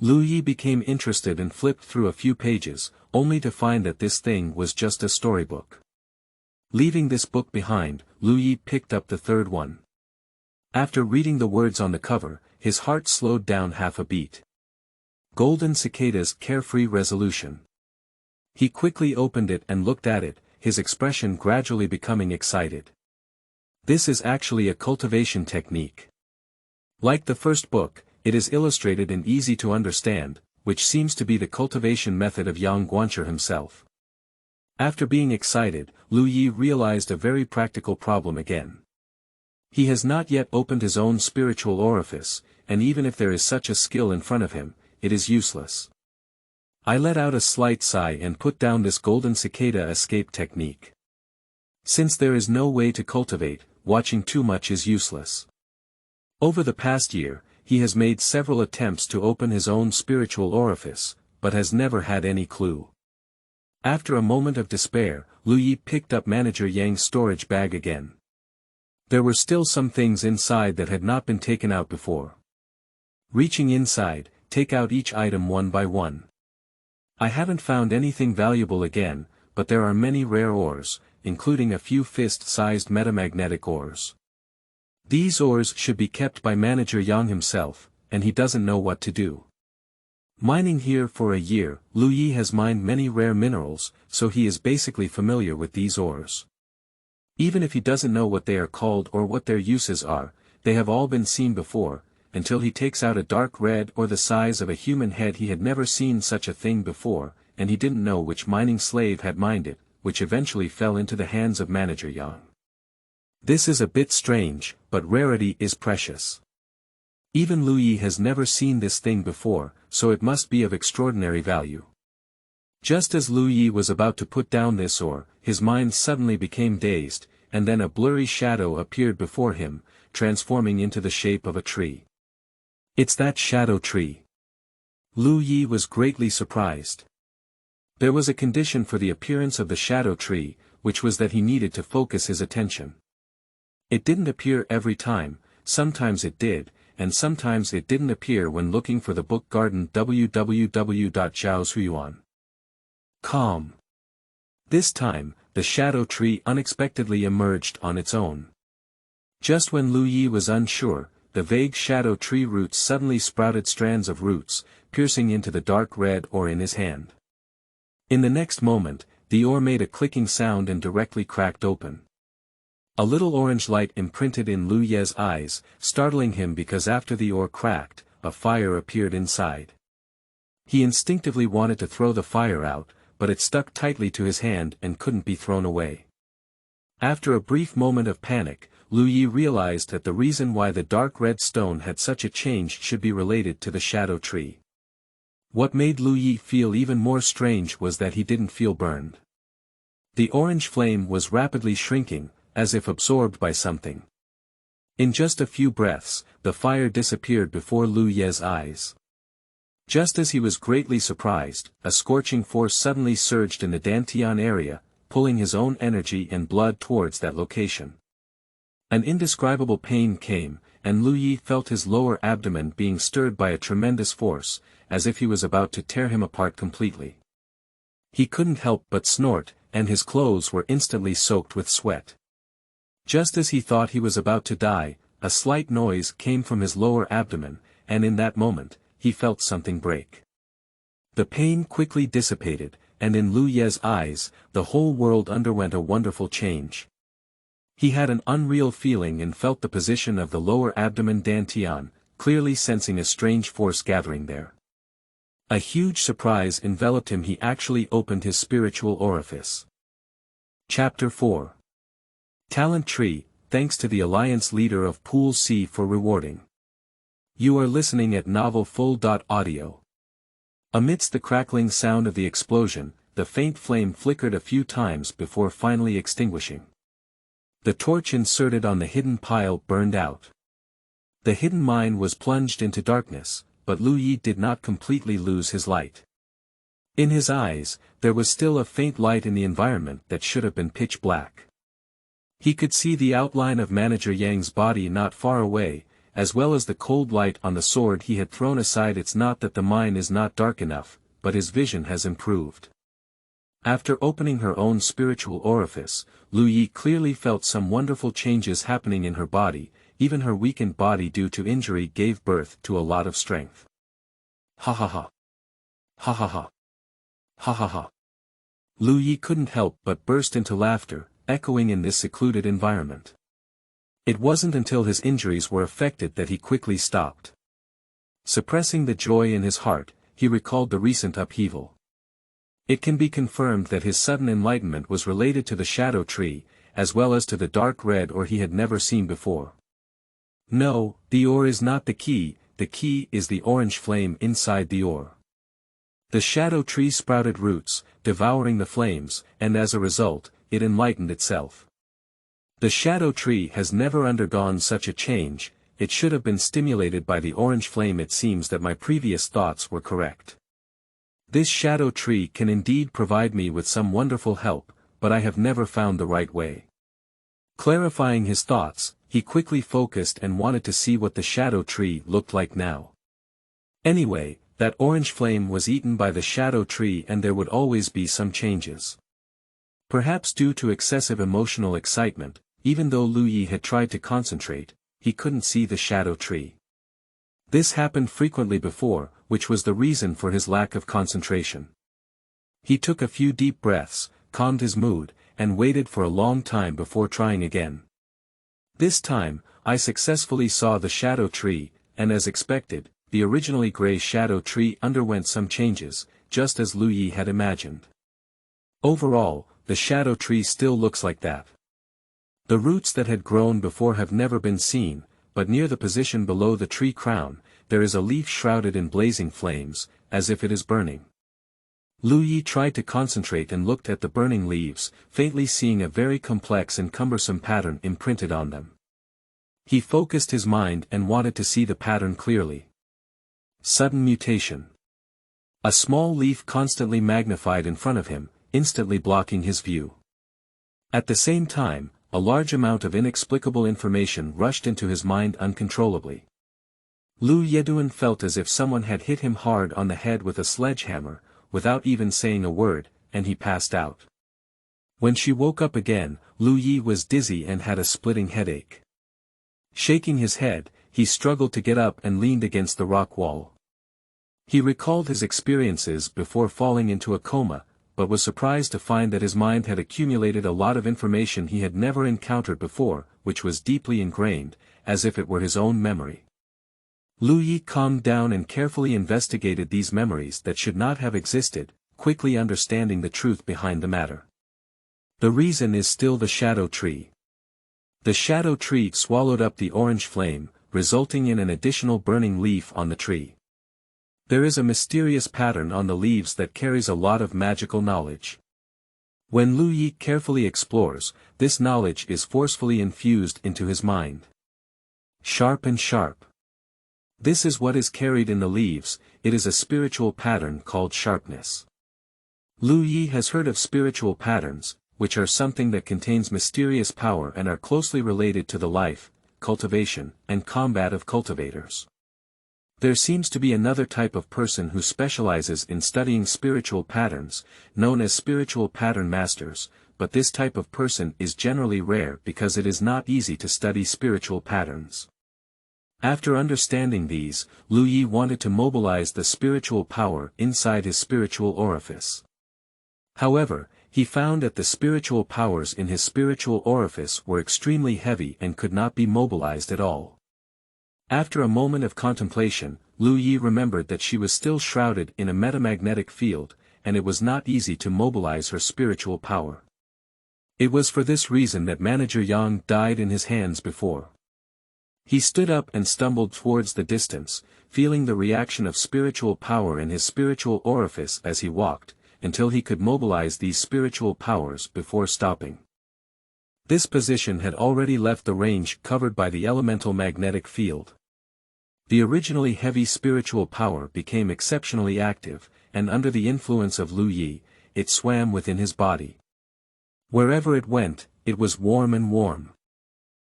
Lu Yi became interested and flipped through a few pages, only to find that this thing was just a storybook. Leaving this book behind, Lu Yi picked up the third one. After reading the words on the cover, his heart slowed down half a beat. Golden Cicada's Carefree Resolution. He quickly opened it and looked at it, his expression gradually becoming excited. This is actually a cultivation technique. Like the first book, it is illustrated and easy to understand, which seems to be the cultivation method of Yang Guanche himself. After being excited, Lu Yi realized a very practical problem again. He has not yet opened his own spiritual orifice, and even if there is such a skill in front of him, it is useless. I let out a slight sigh and put down this golden cicada escape technique. Since there is no way to cultivate, watching too much is useless. Over the past year, he has made several attempts to open his own spiritual orifice, but has never had any clue. After a moment of despair, Lu Yi picked up Manager Yang's storage bag again. There were still some things inside that had not been taken out before. Reaching inside, take out each item one by one. I haven't found anything valuable again, but there are many rare ores, including a few fist-sized metamagnetic ores. These ores should be kept by Manager Yang himself, and he doesn't know what to do. Mining here for a year, Lu Yi has mined many rare minerals, so he is basically familiar with these ores. Even if he doesn't know what they are called or what their uses are, they have all been seen before, until he takes out a dark red or the size of a human head. He had never seen such a thing before, and he didn't know which mining slave had mined it, which eventually fell into the hands of Manager Yang. This is a bit strange, but rarity is precious. Even Lu Yi has never seen this thing before, so it must be of extraordinary value. Just as Lu Yi was about to put down this ore, his mind suddenly became dazed, and then a blurry shadow appeared before him, transforming into the shape of a tree. It's that shadow tree. Lu Yi was greatly surprised. There was a condition for the appearance of the shadow tree, which was that he needed to focus his attention. It didn't appear every time, sometimes it did, and sometimes it didn't appear when looking for the book garden www.zhaoshuyuan.com. This time, the shadow tree unexpectedly emerged on its own. Just when Lu Yi was unsure, the vague shadow tree roots suddenly sprouted strands of roots, piercing into the dark red ore in his hand. In the next moment, the ore made a clicking sound and directly cracked open. A little orange light imprinted in Lu Ye's eyes, startling him because after the ore cracked, a fire appeared inside. He instinctively wanted to throw the fire out, but it stuck tightly to his hand and couldn't be thrown away. After a brief moment of panic, Lu Yi realized that the reason why the dark red stone had such a change should be related to the shadow tree. What made Lu Yi feel even more strange was that he didn't feel burned. The orange flame was rapidly shrinking, as if absorbed by something. In just a few breaths, the fire disappeared before Lu Ye's eyes. Just as he was greatly surprised, a scorching force suddenly surged in the Dantian area, pulling his own energy and blood towards that location. An indescribable pain came, and Lu Yi felt his lower abdomen being stirred by a tremendous force, as if he was about to tear him apart completely. He couldn't help but snort, and his clothes were instantly soaked with sweat. Just as he thought he was about to die, a slight noise came from his lower abdomen, and in that moment, he felt something break. The pain quickly dissipated, and in Lu Ye's eyes, the whole world underwent a wonderful change. He had an unreal feeling and felt the position of the lower abdomen dantian, clearly sensing a strange force gathering there. A huge surprise enveloped him. He actually opened his spiritual orifice. Chapter 4. Talent Tree, thanks to the Alliance leader of Pool C for rewarding. You are listening at novelfull.audio. Amidst the crackling sound of the explosion, the faint flame flickered a few times before finally extinguishing. The torch inserted on the hidden pile burned out. The hidden mine was plunged into darkness, but Lu Yi did not completely lose his light. In his eyes, there was still a faint light in the environment that should have been pitch black. He could see the outline of Manager Yang's body not far away, as well as the cold light on the sword he had thrown aside. It's not that the mine is not dark enough, but his vision has improved. After opening her own spiritual orifice, Lu Yi clearly felt some wonderful changes happening in her body. Even her weakened body due to injury gave birth to a lot of strength. Ha ha ha. Ha ha ha. Ha ha ha. Lu Yi couldn't help but burst into laughter, echoing in this secluded environment. It wasn't until his injuries were affected that he quickly stopped. Suppressing the joy in his heart, he recalled the recent upheaval. It can be confirmed that his sudden enlightenment was related to the shadow tree, as well as to the dark red ore he had never seen before. No, the ore is not the key is the orange flame inside the ore. The shadow tree sprouted roots, devouring the flames, and as a result, it enlightened itself. The shadow tree has never undergone such a change. It should have been stimulated by the orange flame. It seems that my previous thoughts were correct. This shadow tree can indeed provide me with some wonderful help, but I have never found the right way. Clarifying his thoughts, he quickly focused and wanted to see what the shadow tree looked like now. Anyway, that orange flame was eaten by the shadow tree and there would always be some changes. Perhaps due to excessive emotional excitement, even though Lu Yi had tried to concentrate, he couldn't see the shadow tree. This happened frequently before, which was the reason for his lack of concentration. He took a few deep breaths, calmed his mood, and waited for a long time before trying again. This time, I successfully saw the shadow tree, and as expected, the originally gray shadow tree underwent some changes, just as Lu Yi had imagined. Overall, the shadow tree still looks like that. The roots that had grown before have never been seen, but near the position below the tree crown, there is a leaf shrouded in blazing flames, as if it is burning. Lu Yi tried to concentrate and looked at the burning leaves, faintly seeing a very complex and cumbersome pattern imprinted on them. He focused his mind and wanted to see the pattern clearly. Sudden mutation. A small leaf constantly magnified in front of him, instantly blocking his view. At the same time, a large amount of inexplicable information rushed into his mind uncontrollably. Lu Yeduan felt as if someone had hit him hard on the head with a sledgehammer, without even saying a word, and he passed out. When she woke up again, Lu Yi was dizzy and had a splitting headache. Shaking his head, he struggled to get up and leaned against the rock wall. He recalled his experiences before falling into a coma, but was surprised to find that his mind had accumulated a lot of information he had never encountered before, which was deeply ingrained, as if it were his own memory. Lu Yi calmed down and carefully investigated these memories that should not have existed, quickly understanding the truth behind the matter. The reason is still the shadow tree. The shadow tree swallowed up the orange flame, resulting in an additional burning leaf on the tree. There is a mysterious pattern on the leaves that carries a lot of magical knowledge. When Lu Yi carefully explores, this knowledge is forcefully infused into his mind. Sharp and sharp. This is what is carried in the leaves. It is a spiritual pattern called sharpness. Lu Yi has heard of spiritual patterns, which are something that contains mysterious power and are closely related to the life, cultivation, and combat of cultivators. There seems to be another type of person who specializes in studying spiritual patterns, known as spiritual pattern masters, but this type of person is generally rare because it is not easy to study spiritual patterns. After understanding these, Lu Yi wanted to mobilize the spiritual power inside his spiritual orifice. However, he found that the spiritual powers in his spiritual orifice were extremely heavy and could not be mobilized at all. After a moment of contemplation, Lu Yi remembered that she was still shrouded in a metamagnetic field, and it was not easy to mobilize her spiritual power. It was for this reason that Manager Yang died in his hands before. He stood up and stumbled towards the distance, feeling the reaction of spiritual power in his spiritual orifice as he walked, until he could mobilize these spiritual powers before stopping. This position had already left the range covered by the elemental magnetic field. The originally heavy spiritual power became exceptionally active, and under the influence of Lu Yi, it swam within his body. Wherever it went, it was warm and warm.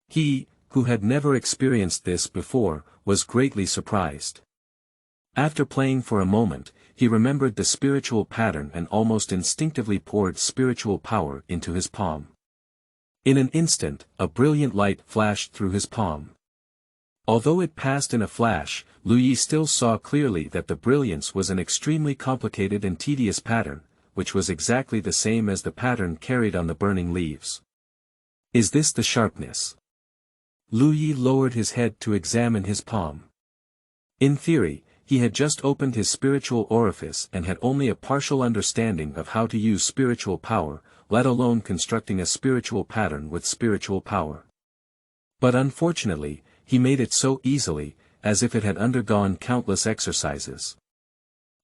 He, who had never experienced this before, was greatly surprised. After playing for a moment, he remembered the spiritual pattern and almost instinctively poured spiritual power into his palm. In an instant, a brilliant light flashed through his palm. Although it passed in a flash, Lu Yi still saw clearly that the brilliance was an extremely complicated and tedious pattern, which was exactly the same as the pattern carried on the burning leaves. Is this the sharpness? Lu Yi lowered his head to examine his palm. In theory, he had just opened his spiritual orifice and had only a partial understanding of how to use spiritual power, let alone constructing a spiritual pattern with spiritual power. But unfortunately, he made it so easily, as if it had undergone countless exercises.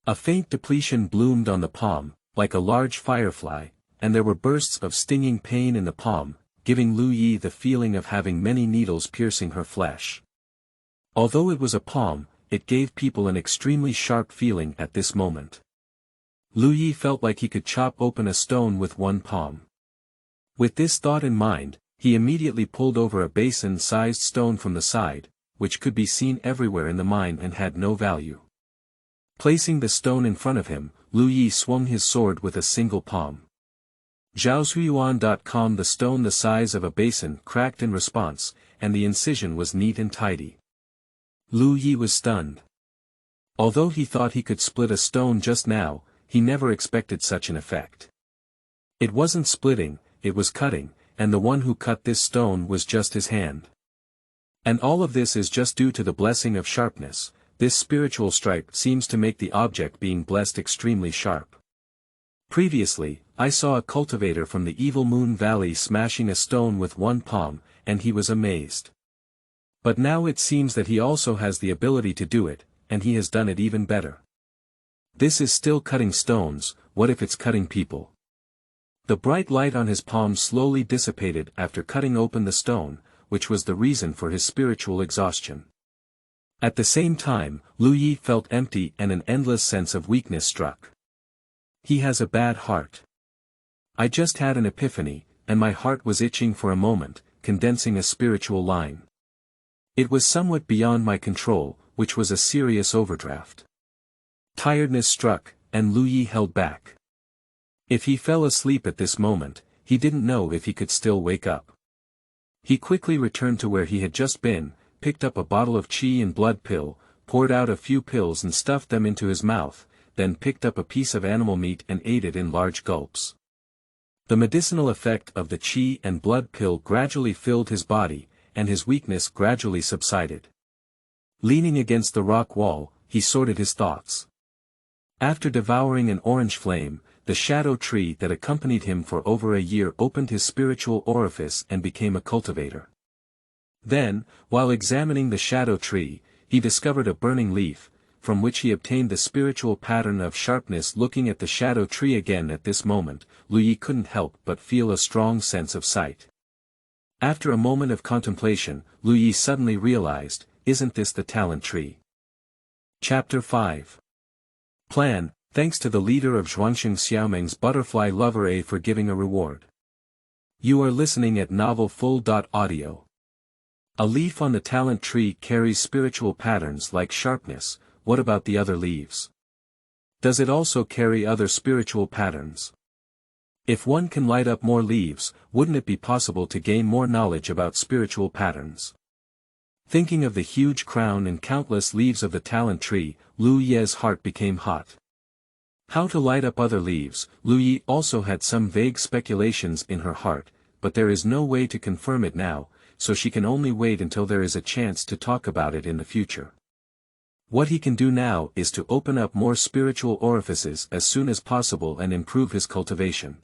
A faint depletion bloomed on the palm, like a large firefly, and there were bursts of stinging pain in the palm, giving Lu Yi the feeling of having many needles piercing her flesh. Although it was a palm, it gave people an extremely sharp feeling at this moment. Lu Yi felt like he could chop open a stone with one palm. With this thought in mind, he immediately pulled over a basin-sized stone from the side, which could be seen everywhere in the mine and had no value. Placing the stone in front of him, Lu Yi swung his sword with a single palm. Zhaozhuyuan.com. The stone the size of a basin cracked in response, and the incision was neat and tidy. Lu Yi was stunned. Although he thought he could split a stone just now, he never expected such an effect. It wasn't splitting, it was cutting, and the one who cut this stone was just his hand. And all of this is just due to the blessing of sharpness. This spiritual strike seems to make the object being blessed extremely sharp. Previously, I saw a cultivator from the Evil Moon Valley smashing a stone with one palm, and he was amazed. But now it seems that he also has the ability to do it, and he has done it even better. This is still cutting stones, what if it's cutting people? The bright light on his palm slowly dissipated after cutting open the stone, which was the reason for his spiritual exhaustion. At the same time, Lu Yi felt empty and an endless sense of weakness struck. He has a bad heart. I just had an epiphany, and my heart was itching for a moment, condensing a spiritual line. It was somewhat beyond my control, which was a serious overdraft. Tiredness struck, and Lu Yi held back. If he fell asleep at this moment, he didn't know if he could still wake up. He quickly returned to where he had just been, picked up a bottle of qi and blood pill, poured out a few pills and stuffed them into his mouth, then picked up a piece of animal meat and ate it in large gulps. The medicinal effect of the qi and blood pill gradually filled his body, and his weakness gradually subsided. Leaning against the rock wall, he sorted his thoughts. After devouring an orange flame, the shadow tree that accompanied him for over a year opened his spiritual orifice and became a cultivator. Then, while examining the shadow tree, he discovered a burning leaf, from which he obtained the spiritual pattern of sharpness. Looking at the shadow tree again at this moment, Lu Yi couldn't help but feel a strong sense of sight. After a moment of contemplation, Lu Yi suddenly realized, isn't this the talent tree? Chapter 5. Plan. Thanks to the leader of Zhuangsheng Xiaomeng's butterfly lover A for giving a reward. You are listening at Novel Full. Audio. A leaf on the talent tree carries spiritual patterns like sharpness. What about the other leaves? Does it also carry other spiritual patterns? If one can light up more leaves, wouldn't it be possible to gain more knowledge about spiritual patterns? Thinking of the huge crown and countless leaves of the talent tree, Lu Ye's heart became hot. How to light up other leaves? Lu Ye also had some vague speculations in her heart, but there is no way to confirm it now, so she can only wait until there is a chance to talk about it in the future. What he can do now is to open up more spiritual orifices as soon as possible and improve his cultivation.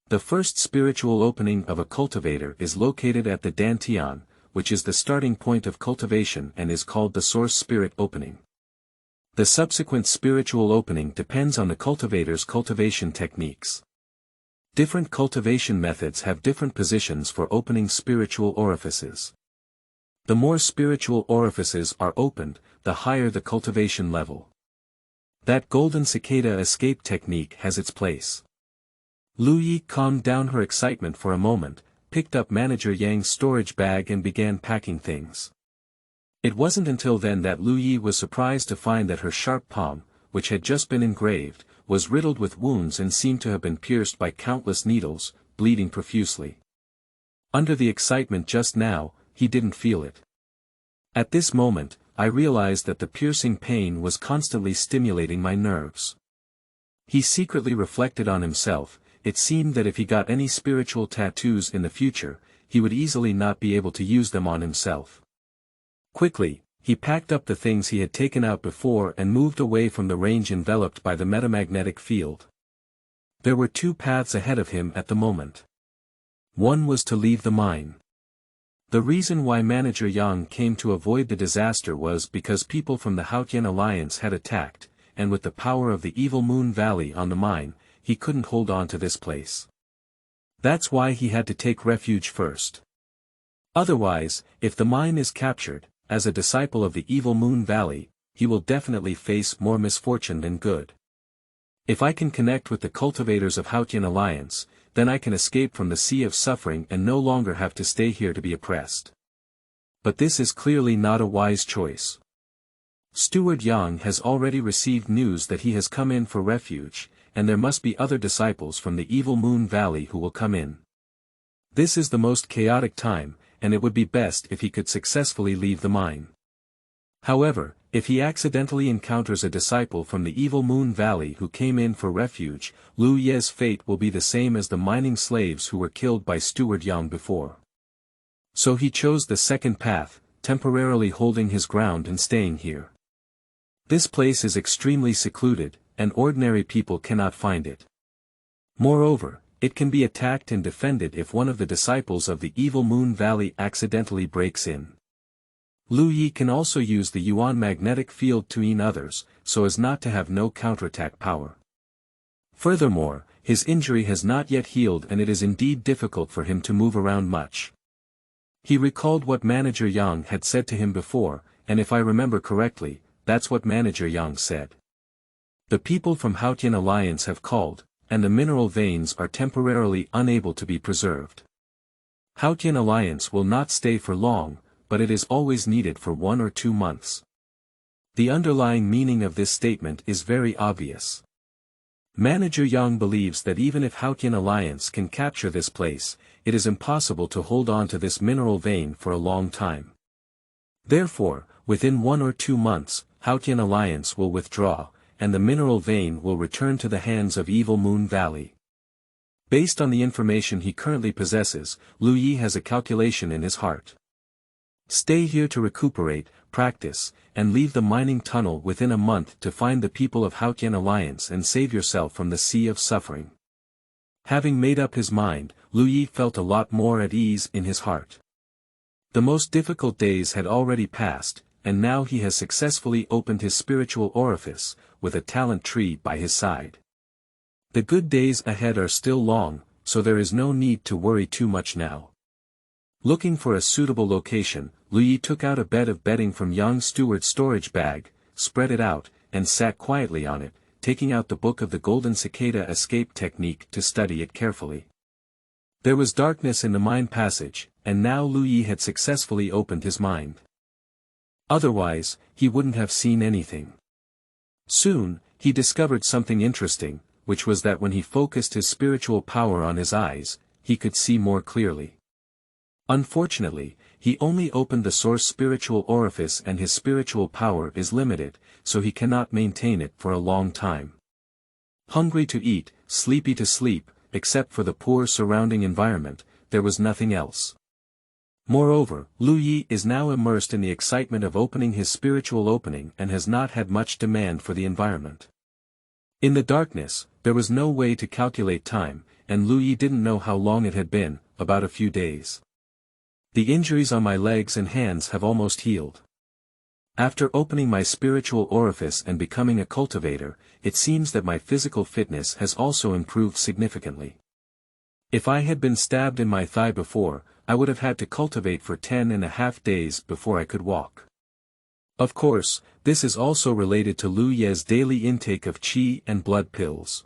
The first spiritual opening of a cultivator is located at the dantian, which is the starting point of cultivation and is called the source spirit opening. The subsequent spiritual opening depends on the cultivator's cultivation techniques. Different cultivation methods have different positions for opening spiritual orifices. The more spiritual orifices are opened, the higher the cultivation level. That golden cicada escape technique has its place. Lu Yi calmed down her excitement for a moment, picked up Manager Yang's storage bag and began packing things. It wasn't until then that Lu Yi was surprised to find that her sharp palm, which had just been engraved, was riddled with wounds and seemed to have been pierced by countless needles, bleeding profusely. Under the excitement just now, he didn't feel it. At this moment, I realized that the piercing pain was constantly stimulating my nerves. He secretly reflected on himself. It seemed that if he got any spiritual tattoos in the future, he would easily not be able to use them on himself. Quickly, he packed up the things he had taken out before and moved away from the range enveloped by the metamagnetic field. There were two paths ahead of him at the moment. One was to leave the mine. The reason why Manager Yang came to avoid the disaster was because people from the Haotian Alliance had attacked, and with the power of the Evil Moon Valley on the mine, he couldn't hold on to this place. That's why he had to take refuge first. Otherwise, if the mine is captured, as a disciple of the Evil Moon Valley, he will definitely face more misfortune than good. If I can connect with the cultivators of Haotian Alliance, then I can escape from the sea of suffering and no longer have to stay here to be oppressed. But this is clearly not a wise choice. Steward Yang has already received news that he has come in for refuge, and there must be other disciples from the Evil Moon Valley who will come in. This is the most chaotic time, and it would be best if he could successfully leave the mine. However, if he accidentally encounters a disciple from the Evil Moon Valley who came in for refuge, Lu Ye's fate will be the same as the mining slaves who were killed by Steward Yang before. So he chose the second path, temporarily holding his ground and staying here. This place is extremely secluded, and ordinary people cannot find it. Moreover, it can be attacked and defended if one of the disciples of the Evil Moon Valley accidentally breaks in. Lu Yi can also use the Yuan magnetic field to eat others, so as not to have no counterattack power. Furthermore, his injury has not yet healed and it is indeed difficult for him to move around much. He recalled what Manager Yang had said to him before, and if I remember correctly, that's what Manager Yang said. The people from Haotian Alliance have called, and the mineral veins are temporarily unable to be preserved. Haotian Alliance will not stay for long, but it is always needed for 1 or 2 months. The underlying meaning of this statement is very obvious. Manager Yang believes that even if Haotian Alliance can capture this place, it is impossible to hold on to this mineral vein for a long time. Therefore, within 1 or 2 months, Haotian Alliance will withdraw, and the mineral vein will return to the hands of Evil Moon Valley. Based on the information he currently possesses, Lu Yi has a calculation in his heart. Stay here to recuperate, practice, and leave the mining tunnel within a month to find the people of Haotian Alliance and save yourself from the sea of suffering. Having made up his mind, Lu Yi felt a lot more at ease in his heart. The most difficult days had already passed, and now he has successfully opened his spiritual orifice, with a talent tree by his side. The good days ahead are still long, so there is no need to worry too much now. Looking for a suitable location, Lu Yi took out a bed of bedding from young Steward's storage bag, spread it out, and sat quietly on it, taking out the book of the Golden Cicada escape technique to study it carefully. There was darkness in the mind passage, and now Lu Yi had successfully opened his mind. Otherwise, he wouldn't have seen anything. Soon, he discovered something interesting, which was that when he focused his spiritual power on his eyes, he could see more clearly. Unfortunately, he only opened the source spiritual orifice and his spiritual power is limited, so he cannot maintain it for a long time. Hungry to eat, sleepy to sleep, except for the poor surrounding environment, there was nothing else. Moreover, Lu Yi is now immersed in the excitement of opening his spiritual opening and has not had much demand for the environment. In the darkness, there was no way to calculate time, and Lu Yi didn't know how long it had been, about a few days. The injuries on my legs and hands have almost healed. After opening my spiritual orifice and becoming a cultivator, it seems that my physical fitness has also improved significantly. If I had been stabbed in my thigh before, I would have had to cultivate for 10.5 days before I could walk. Of course, this is also related to Lu Ye's daily intake of qi and blood pills.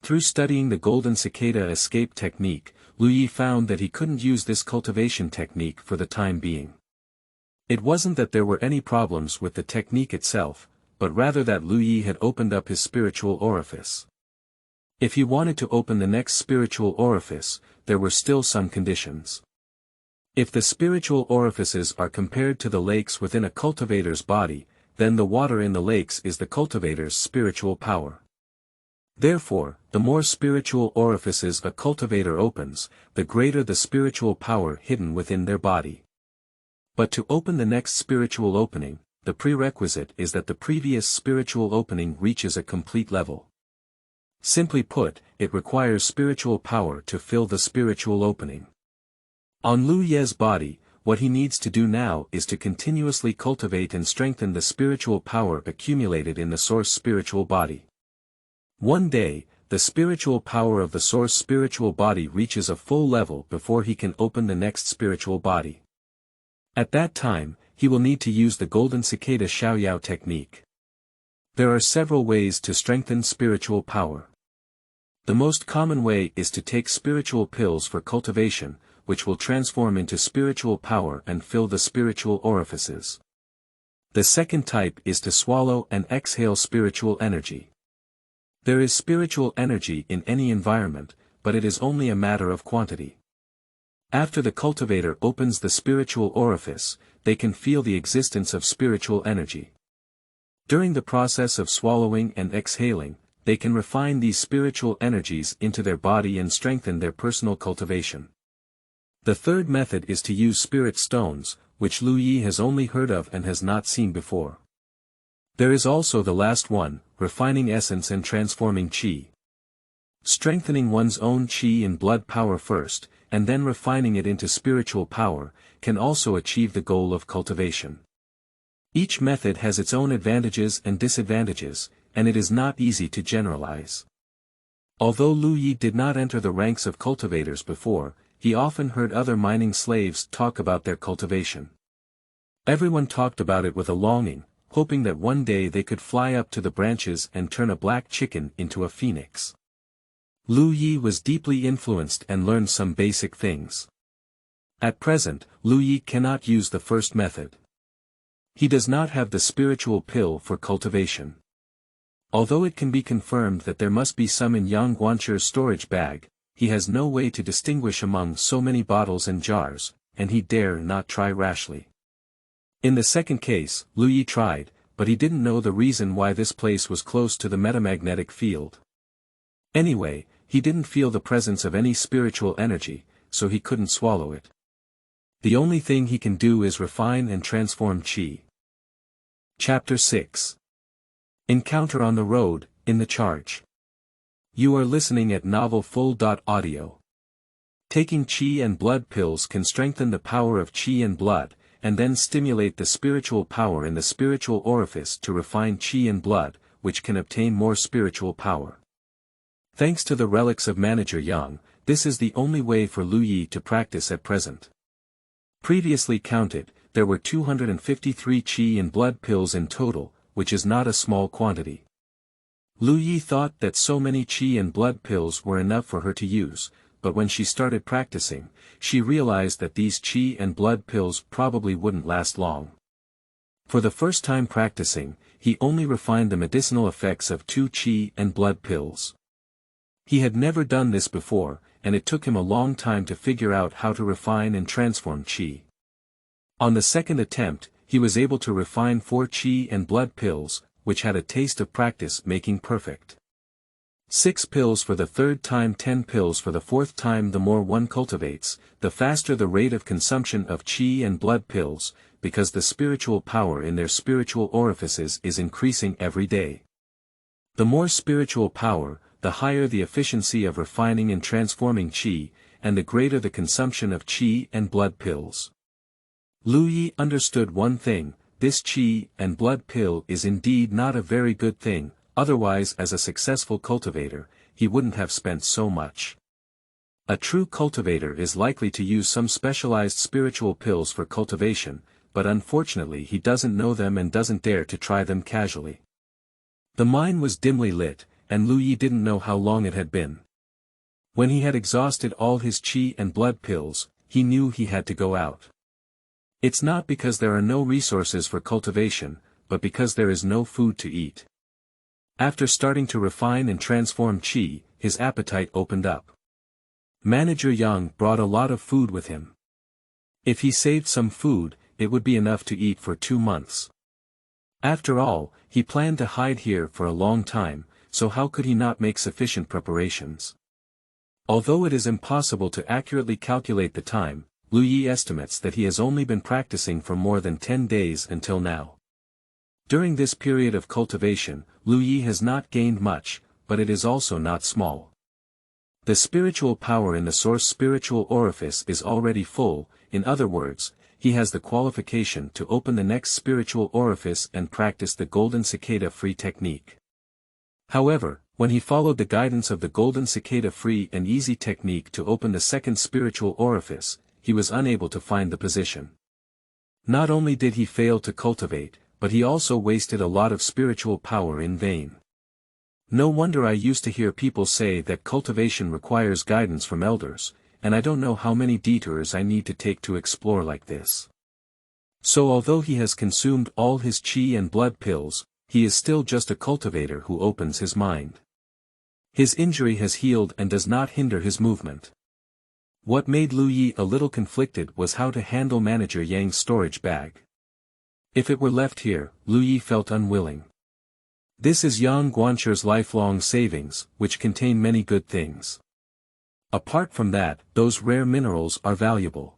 Through studying the golden cicada escape technique, Lu Yi found that he couldn't use this cultivation technique for the time being. It wasn't that there were any problems with the technique itself, but rather that Lu Yi had opened up his spiritual orifice. If he wanted to open the next spiritual orifice, there were still some conditions. If the spiritual orifices are compared to the lakes within a cultivator's body, then the water in the lakes is the cultivator's spiritual power. Therefore, the more spiritual orifices a cultivator opens, the greater the spiritual power hidden within their body. But to open the next spiritual opening, the prerequisite is that the previous spiritual opening reaches a complete level. Simply put, it requires spiritual power to fill the spiritual opening. On Lu Ye's body, what he needs to do now is to continuously cultivate and strengthen the spiritual power accumulated in the source spiritual body. One day, the spiritual power of the source spiritual body reaches a full level before he can open the next spiritual body. At that time, he will need to use the golden cicada Xiaoyao technique. There are several ways to strengthen spiritual power. The most common way is to take spiritual pills for cultivation, which will transform into spiritual power and fill the spiritual orifices. The second type is to swallow and exhale spiritual energy. There is spiritual energy in any environment, but it is only a matter of quantity. After the cultivator opens the spiritual orifice, they can feel the existence of spiritual energy. During the process of swallowing and exhaling, they can refine these spiritual energies into their body and strengthen their personal cultivation. The third method is to use spirit stones, which Lu Yi has only heard of and has not seen before. There is also the last one, refining essence and transforming qi. Strengthening one's own qi and blood power first, and then refining it into spiritual power, can also achieve the goal of cultivation. Each method has its own advantages and disadvantages, and it is not easy to generalize. Although Lu Yi did not enter the ranks of cultivators before, he often heard other mining slaves talk about their cultivation. Everyone talked about it with a longing, hoping that one day they could fly up to the branches and turn a black chicken into a phoenix. Lu Yi was deeply influenced and learned some basic things. At present, Lu Yi cannot use the first method. He does not have the spiritual pill for cultivation. Although it can be confirmed that there must be some in Yang Guanqi's storage bag, he has no way to distinguish among so many bottles and jars, and he dare not try rashly. In the second case, Lu Yi tried, but he didn't know the reason why this place was close to the metamagnetic field. Anyway, he didn't feel the presence of any spiritual energy, so he couldn't swallow it. The only thing he can do is refine and transform qi. Chapter 6. Encounter on the road, in the charge. You are listening at novelfull.audio. Taking qi and blood pills can strengthen the power of qi and blood, and then stimulate the spiritual power in the spiritual orifice to refine qi and blood, which can obtain more spiritual power. Thanks to the relics of Manager Yang, this is the only way for Lu Yi to practice at present. Previously counted, there were 253 qi and blood pills in total, which is not a small quantity. Lu Yi thought that so many qi and blood pills were enough for her to use, but when she started practicing, she realized that these qi and blood pills probably wouldn't last long. For the first time practicing, he only refined the medicinal effects of 2 qi and blood pills. He had never done this before, and it took him a long time to figure out how to refine and transform qi. On the second attempt, he was able to refine 4 qi and blood pills, which had a taste of practice making perfect. 6 pills for the third time, 10 pills for the fourth time. The more one cultivates, the faster the rate of consumption of qi and blood pills, because the spiritual power in their spiritual orifices is increasing every day. The more spiritual power, the higher the efficiency of refining and transforming qi, and the greater the consumption of qi and blood pills. Lu Yi understood one thing: this qi and blood pill is indeed not a very good thing, otherwise as a successful cultivator, he wouldn't have spent so much. A true cultivator is likely to use some specialized spiritual pills for cultivation, but unfortunately he doesn't know them and doesn't dare to try them casually. The mine was dimly lit, and Lu Yi didn't know how long it had been. When he had exhausted all his qi and blood pills, he knew he had to go out. It's not because there are no resources for cultivation, but because there is no food to eat. After starting to refine and transform qi, his appetite opened up. Manager Yang brought a lot of food with him. If he saved some food, it would be enough to eat for 2 months. After all, he planned to hide here for a long time, so how could he not make sufficient preparations? Although it is impossible to accurately calculate the time, Lu Yi estimates that he has only been practicing for more than 10 days until now. During this period of cultivation, Lu Yi has not gained much, but it is also not small. The spiritual power in the source spiritual orifice is already full. In other words, he has the qualification to open the next spiritual orifice and practice the golden cicada free technique. However, when he followed the guidance of the golden cicada free and easy technique to open the second spiritual orifice, he was unable to find the position. Not only did he fail to cultivate, but he also wasted a lot of spiritual power in vain. No wonder I used to hear people say that cultivation requires guidance from elders, and I don't know how many detours I need to take to explore like this. So although he has consumed all his qi and blood pills, he is still just a cultivator who opens his mind. His injury has healed and does not hinder his movement. What made Lu Yi a little conflicted was how to handle Manager Yang's storage bag. If it were left here, Lu Yi felt unwilling. This is Yang Guancher's lifelong savings, which contain many good things. Apart from that, those rare minerals are valuable.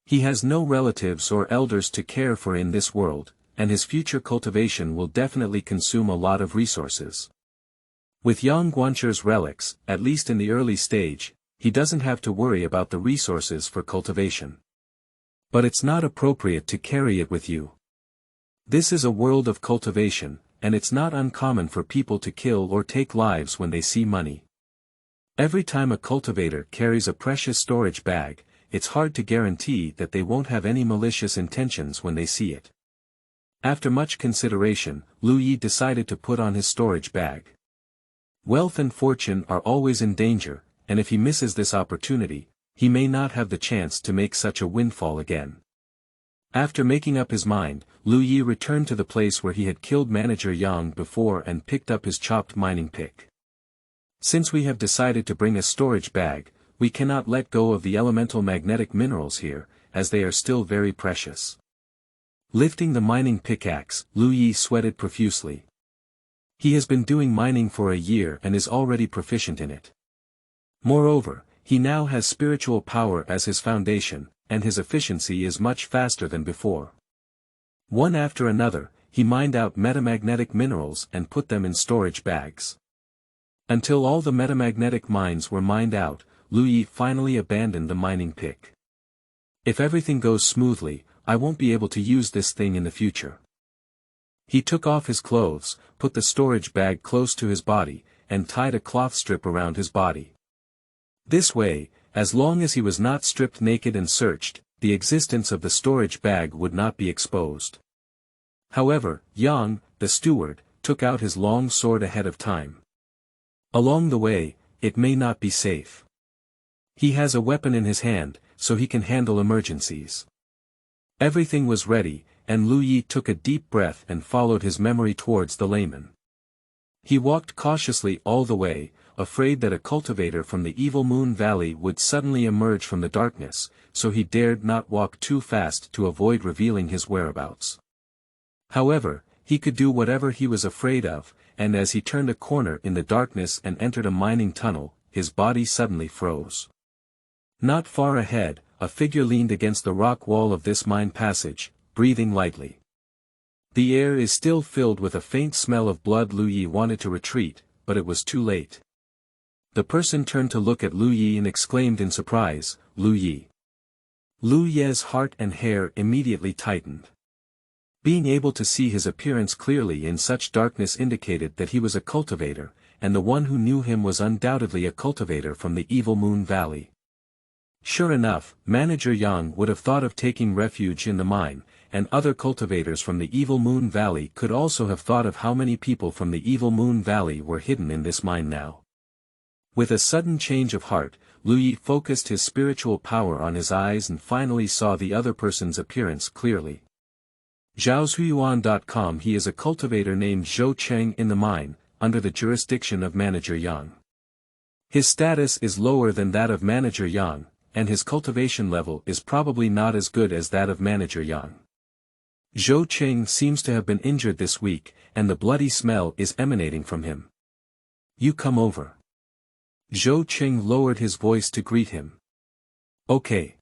He has no relatives or elders to care for in this world, and his future cultivation will definitely consume a lot of resources. With Yang Guancher's relics, at least in the early stage, he doesn't have to worry about the resources for cultivation. But it's not appropriate to carry it with you. This is a world of cultivation, and it's not uncommon for people to kill or take lives when they see money. Every time a cultivator carries a precious storage bag, it's hard to guarantee that they won't have any malicious intentions when they see it. After much consideration, Lu Yi decided to put on his storage bag. Wealth and fortune are always in danger, and if he misses this opportunity, he may not have the chance to make such a windfall again. After making up his mind, Lu Yi returned to the place where he had killed Manager Yang before and picked up his chopped mining pick. Since we have decided to bring a storage bag, we cannot let go of the elemental magnetic minerals here, as they are still very precious. Lifting the mining pickaxe, Lu Yi sweated profusely. He has been doing mining for a year and is already proficient in it. Moreover, he now has spiritual power as his foundation, and his efficiency is much faster than before. One after another, he mined out metamagnetic minerals and put them in storage bags. Until all the metamagnetic mines were mined out, Lu Yi finally abandoned the mining pick. If everything goes smoothly, I won't be able to use this thing in the future. He took off his clothes, put the storage bag close to his body, and tied a cloth strip around his body. This way, as long as he was not stripped naked and searched, the existence of the storage bag would not be exposed. However, Yang, the steward, took out his long sword ahead of time. Along the way, it may not be safe. He has a weapon in his hand, so he can handle emergencies. Everything was ready, and Lu Yi took a deep breath and followed his memory towards the layman. He walked cautiously all the way, afraid that a cultivator from the Evil Moon Valley would suddenly emerge from the darkness, so he dared not walk too fast to avoid revealing his whereabouts. However, he could do whatever he was afraid of, and as he turned a corner in the darkness and entered a mining tunnel, his body suddenly froze. Not far ahead, a figure leaned against the rock wall of this mine passage, breathing lightly. The air is still filled with a faint smell of blood. Lu Yi wanted to retreat, but it was too late. The person turned to look at Lu Yi and exclaimed in surprise, "Lu Yi." Lu Ye's heart and hair immediately tightened. Being able to see his appearance clearly in such darkness indicated that he was a cultivator, and the one who knew him was undoubtedly a cultivator from the Evil Moon Valley. Sure enough, Manager Yang would have thought of taking refuge in the mine, and other cultivators from the Evil Moon Valley could also have thought of how many people from the Evil Moon Valley were hidden in this mine now. With a sudden change of heart, Lu Yi focused his spiritual power on his eyes and finally saw the other person's appearance clearly. Zhuangsheng.com. He is a cultivator named Zhuangsheng in the mine, under the jurisdiction of Manager Yang. His status is lower than that of Manager Yang, and his cultivation level is probably not as good as that of Manager Yang. Zhuangsheng seems to have been injured this week, and the bloody smell is emanating from him. "You come over." Zhuangsheng lowered his voice to greet him. "Okay."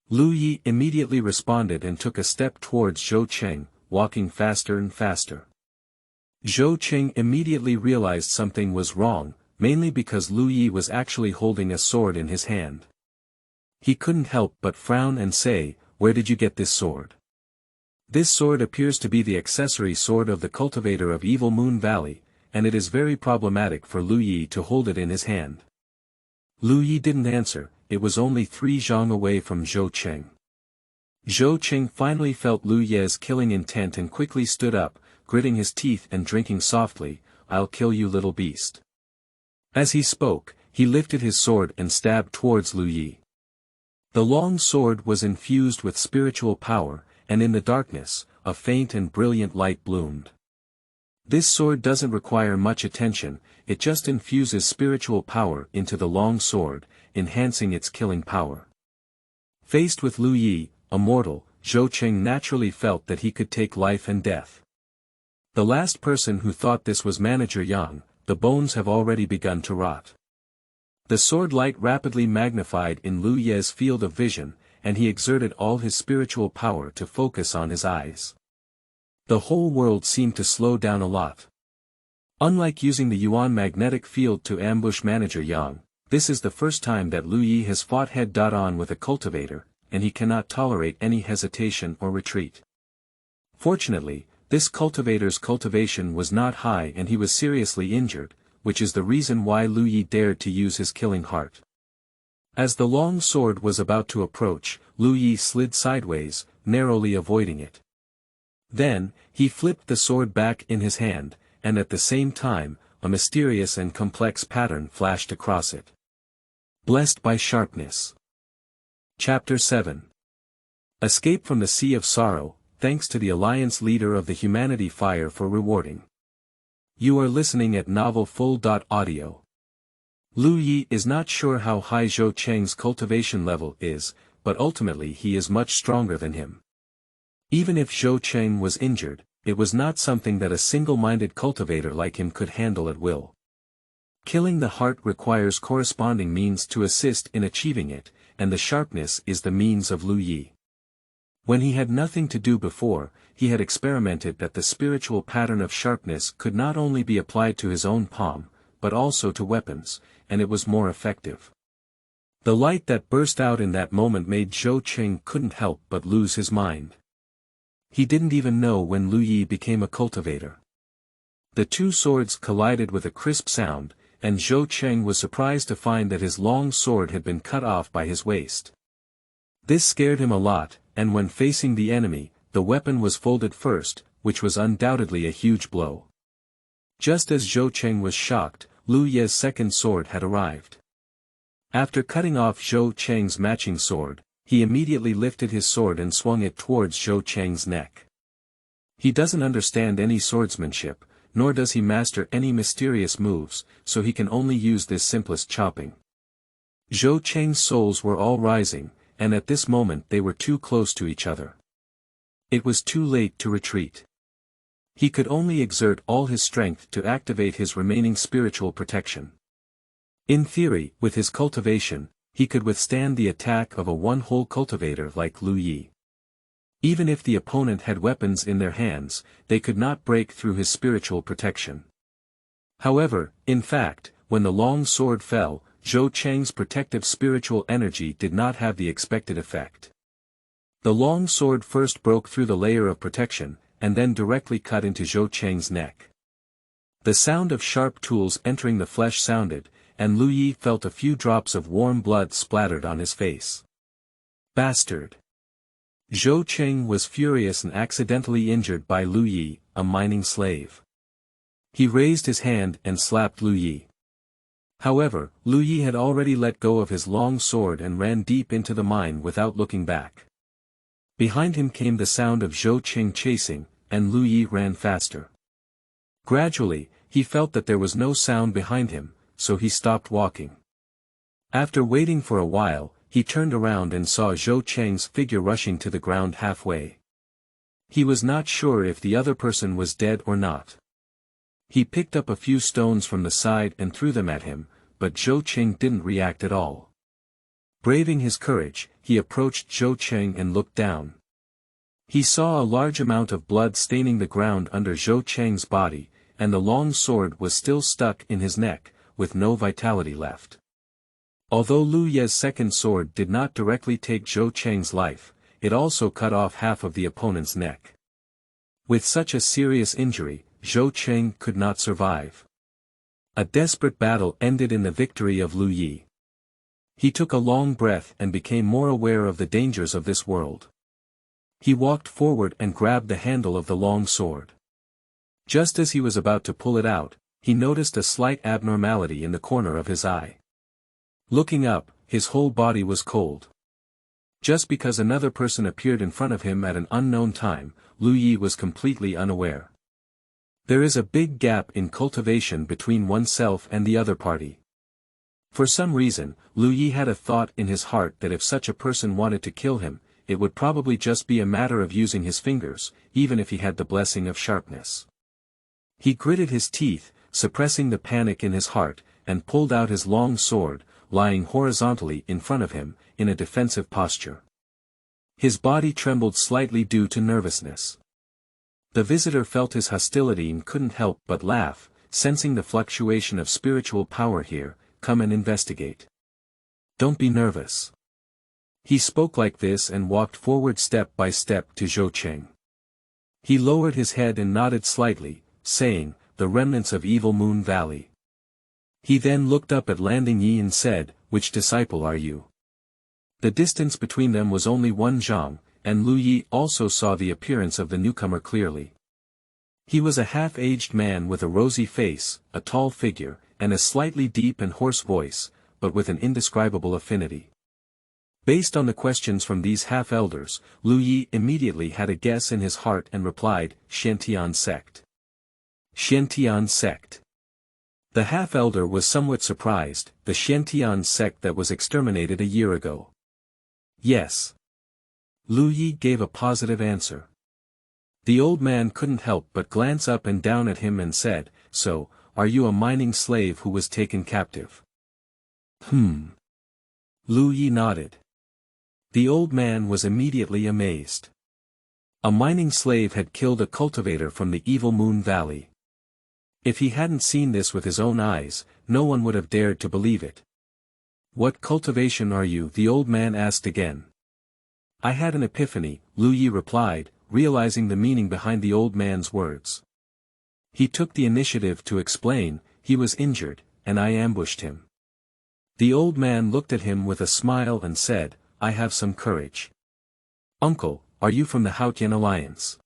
Lu Yi immediately responded and took a step towards Zhuangsheng, walking faster and faster. Zhuangsheng immediately realized something was wrong, mainly because Lu Yi was actually holding a sword in his hand. He couldn't help but frown and say, "Where did you get this sword?" This sword appears to be the accessory sword of the cultivator of Evil Moon Valley, and it is very problematic for Lu Yi to hold it in his hand. Lu Yi didn't answer. It was only 3 zhang away from Zhuangsheng. Zhuangsheng finally felt Lu Ye's killing intent and quickly stood up, gritting his teeth and drinking softly, "I'll kill you, little beast." As he spoke, he lifted his sword and stabbed towards Lu Yi. The long sword was infused with spiritual power, and in the darkness, a faint and brilliant light bloomed. This sword doesn't require much attention, it just infuses spiritual power into the long sword, enhancing its killing power. Faced with Lu Yi, a mortal, Zhuangsheng naturally felt that he could take life and death. The last person who thought this was Manager Yang. The bones have already begun to rot. The sword light rapidly magnified in Lu Ye's field of vision, and he exerted all his spiritual power to focus on his eyes. The whole world seemed to slow down a lot. Unlike using the Yuan magnetic field to ambush Manager Yang, this is the first time that Lu Yi has fought head-on with a cultivator, and he cannot tolerate any hesitation or retreat. Fortunately, this cultivator's cultivation was not high and he was seriously injured, which is the reason why Lu Yi dared to use his killing heart. As the long sword was about to approach, Lu Yi slid sideways, narrowly avoiding it. Then, he flipped the sword back in his hand, and at the same time, a mysterious and complex pattern flashed across it. Blessed by sharpness. Chapter 7. Escape from the Sea of Sorrow, thanks to the Alliance leader of the Humanity Fire for rewarding. You are listening at novelfull.audio. Lu Yi is not sure how high Zhuangsheng's cultivation level is, but ultimately he is much stronger than him. Even if Zhuangsheng was injured, it was not something that a single-minded cultivator like him could handle at will. Killing the heart requires corresponding means to assist in achieving it, and the sharpness is the means of Lu Yi. When he had nothing to do before, he had experimented that the spiritual pattern of sharpness could not only be applied to his own palm, but also to weapons, and it was more effective. The light that burst out in that moment made Zhuangsheng couldn't help but lose his mind. He didn't even know when Lu Yi became a cultivator. The two swords collided with a crisp sound, and Zhuangsheng was surprised to find that his long sword had been cut off by his waist. This scared him a lot, and when facing the enemy, the weapon was folded first, which was undoubtedly a huge blow. Just as Zhuangsheng was shocked, Lu Ye's second sword had arrived. After cutting off Zhou Cheng's matching sword, he immediately lifted his sword and swung it towards Zhou Cheng's neck. He doesn't understand any swordsmanship, nor does he master any mysterious moves, so he can only use this simplest chopping. Zhou Cheng's souls were all rising, and at this moment they were too close to each other. It was too late to retreat. He could only exert all his strength to activate his remaining spiritual protection. In theory, with his cultivation, he could withstand the attack of a one-hole cultivator like Lu Yi. Even if the opponent had weapons in their hands, they could not break through his spiritual protection. However, in fact, when the long sword fell, Zhou Cheng's protective spiritual energy did not have the expected effect. The long sword first broke through the layer of protection, and then directly cut into Zhou Cheng's neck. The sound of sharp tools entering the flesh sounded, and Lu Yi felt a few drops of warm blood splattered on his face. Bastard! Zhou Cheng was furious and accidentally injured by Lu Yi, a mining slave. He raised his hand and slapped Lu Yi. However, Lu Yi had already let go of his long sword and ran deep into the mine without looking back. Behind him came the sound of Zhou Cheng chasing, and Lu Yi ran faster. Gradually, he felt that there was no sound behind him, so he stopped walking. After waiting for a while, he turned around and saw Zhou Cheng's figure rushing to the ground halfway. He was not sure if the other person was dead or not. He picked up a few stones from the side and threw them at him, but Zhou Cheng didn't react at all. Braving his courage, he approached Zhou Cheng and looked down. He saw a large amount of blood staining the ground under Zhou Cheng's body, and the long sword was still stuck in his neck, with no vitality left. Although Lu Ye's second sword did not directly take Zhou Cheng's life, it also cut off half of the opponent's neck. With such a serious injury, Zhou Cheng could not survive. A desperate battle ended in the victory of Lu Yi. He took a long breath and became more aware of the dangers of this world. He walked forward and grabbed the handle of the long sword. Just as he was about to pull it out, he noticed a slight abnormality in the corner of his eye. Looking up, his whole body was cold. Just because another person appeared in front of him at an unknown time, Lu Yi was completely unaware. There is a big gap in cultivation between oneself and the other party. For some reason, Lu Yi had a thought in his heart that if such a person wanted to kill him, it would probably just be a matter of using his fingers, even if he had the blessing of sharpness. He gritted his teeth, suppressing the panic in his heart, and pulled out his long sword, lying horizontally in front of him, in a defensive posture. His body trembled slightly due to nervousness. The visitor felt his hostility and couldn't help but laugh, sensing the fluctuation of spiritual power here. Come and investigate. Don't be nervous. He spoke like this and walked forward step by step to Zhou Cheng. He lowered his head and nodded slightly, saying, "The remnants of Evil Moon Valley." He then looked up at Landing Yi and said, "Which disciple are you?" The distance between them was only one zhang, and Lu Yi also saw the appearance of the newcomer clearly. He was a half-aged man with a rosy face, a tall figure, and a slightly deep and hoarse voice, but with an indescribable affinity. Based on the questions from these half-elders, Lu Yi immediately had a guess in his heart and replied, "Xiantian sect." Xiantian sect. The half-elder was somewhat surprised, the Xiantian sect that was exterminated a year ago. Yes. Lu Yi gave a positive answer. The old man couldn't help but glance up and down at him and said, "So, are you a mining slave who was taken captive?" Lu Yi nodded. The old man was immediately amazed. A mining slave had killed a cultivator from the Evil Moon Valley. If he hadn't seen this with his own eyes, no one would have dared to believe it. "What cultivation are you?" the old man asked again. "I had an epiphany," Lu Yi replied, realizing the meaning behind the old man's words. He took the initiative to explain, "He was injured, and I ambushed him." The old man looked at him with a smile and said, "I have some courage." "Uncle, are you from the Haotian Alliance?"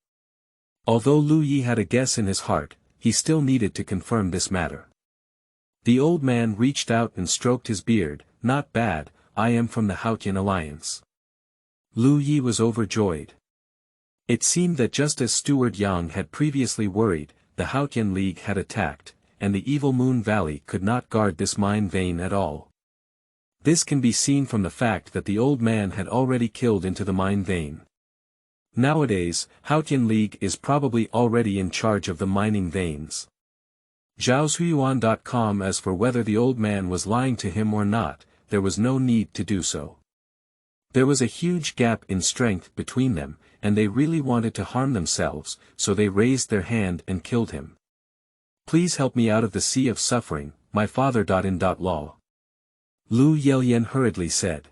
Although Lu Yi had a guess in his heart, he still needed to confirm this matter. The old man reached out and stroked his beard, not bad, I am from the Haotian Alliance. Lu Yi was overjoyed. It seemed that just as Steward Yang had previously worried, the Haotian League had attacked, and the evil Moon Valley could not guard this mine vein at all. This can be seen from the fact that the old man had already killed into the mine vein. Nowadays, Haotian League is probably already in charge of the mining veins. Zhaoshuyuan.com. As for whether the old man was lying to him or not, there was no need to do so. There was a huge gap in strength between them, and they really wanted to harm themselves, so they raised their hand and killed him. Please help me out of the sea of suffering, my father. Law. Lu Yelyan hurriedly said.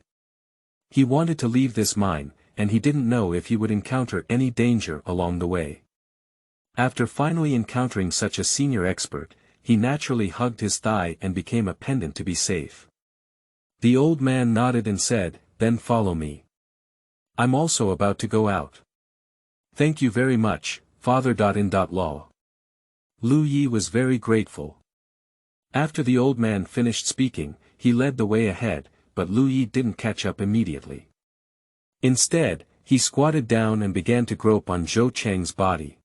He wanted to leave this mine, and he didn't know if he would encounter any danger along the way. After finally encountering such a senior expert, he naturally hugged his thigh and became a pendant to be safe. The old man nodded and said, "Then follow me. I'm also about to go out." "Thank you very much, Father. Law. Lu Yi was very grateful. After the old man finished speaking, he led the way ahead, but Lu Yi didn't catch up immediately. Instead, he squatted down and began to grope on Zhuangsheng's body.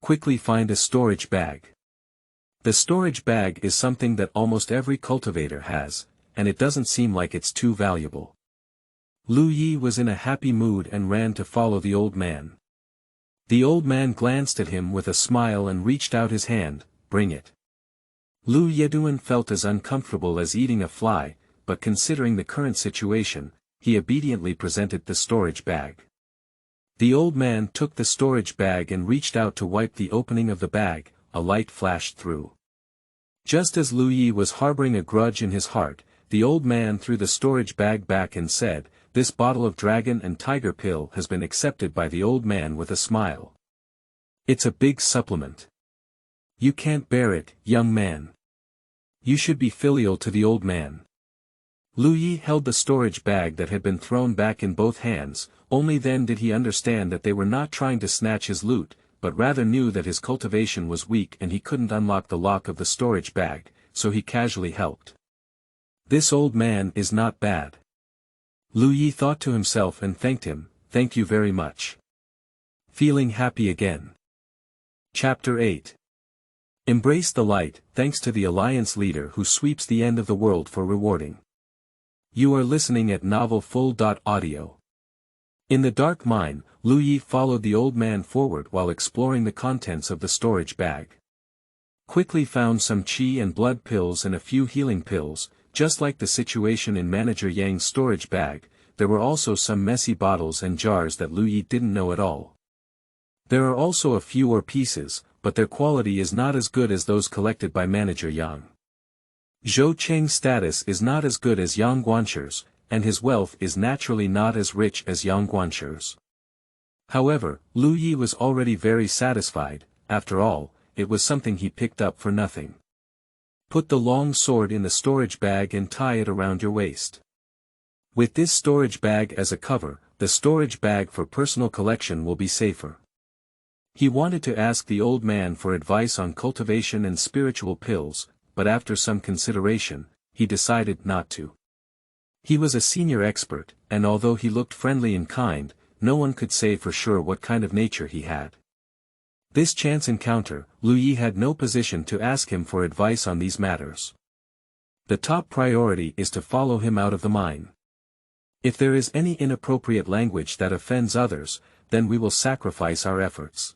Quickly find a storage bag. The storage bag is something that almost every cultivator has, and it doesn't seem like it's too valuable. Lu Yi was in a happy mood and ran to follow the old man. The old man glanced at him with a smile and reached out his hand, "Bring it." Lu Yeduan felt as uncomfortable as eating a fly, but considering the current situation, he obediently presented the storage bag. The old man took the storage bag and reached out to wipe the opening of the bag. A light flashed through. Just as Lu Yi was harboring a grudge in his heart, the old man threw the storage bag back and said, "This bottle of dragon and tiger pill has been accepted by the old man with a smile. It's a big supplement. You can't bear it, young man. You should be filial to the old man." Lu Yi held the storage bag that had been thrown back in both hands. Only then did he understand that they were not trying to snatch his loot, but rather knew that his cultivation was weak and he couldn't unlock the lock of the storage bag, so he casually helped. This old man is not bad. Lu Yi thought to himself and thanked him, "Thank you very much." Feeling happy again. Chapter 8. Embrace the light, thanks to the Alliance leader who sweeps the end of the world for rewarding. You are listening at Novel Full.audio. In the dark mine, Lu Yi followed the old man forward while exploring the contents of the storage bag. Quickly found some qi and blood pills and a few healing pills. Just like the situation in Manager Yang's storage bag, there were also some messy bottles and jars that Lu Yi didn't know at all. There are also a few ore pieces, but their quality is not as good as those collected by Manager Yang. Zhuangsheng's status is not as good as Yang Guanshir's, and his wealth is naturally not as rich as Yang Guanshir's. However, Lu Yi was already very satisfied. After all, it was something he picked up for nothing. Put the long sword in the storage bag and tie it around your waist. With this storage bag as a cover, the storage bag for personal collection will be safer. He wanted to ask the old man for advice on cultivation and spiritual pills, but after some consideration, he decided not to. He was a senior expert, and although he looked friendly and kind, no one could say for sure what kind of nature he had. This chance encounter, Lu Yi had no position to ask him for advice on these matters. The top priority is to follow him out of the mine. If there is any inappropriate language that offends others, then we will sacrifice our efforts.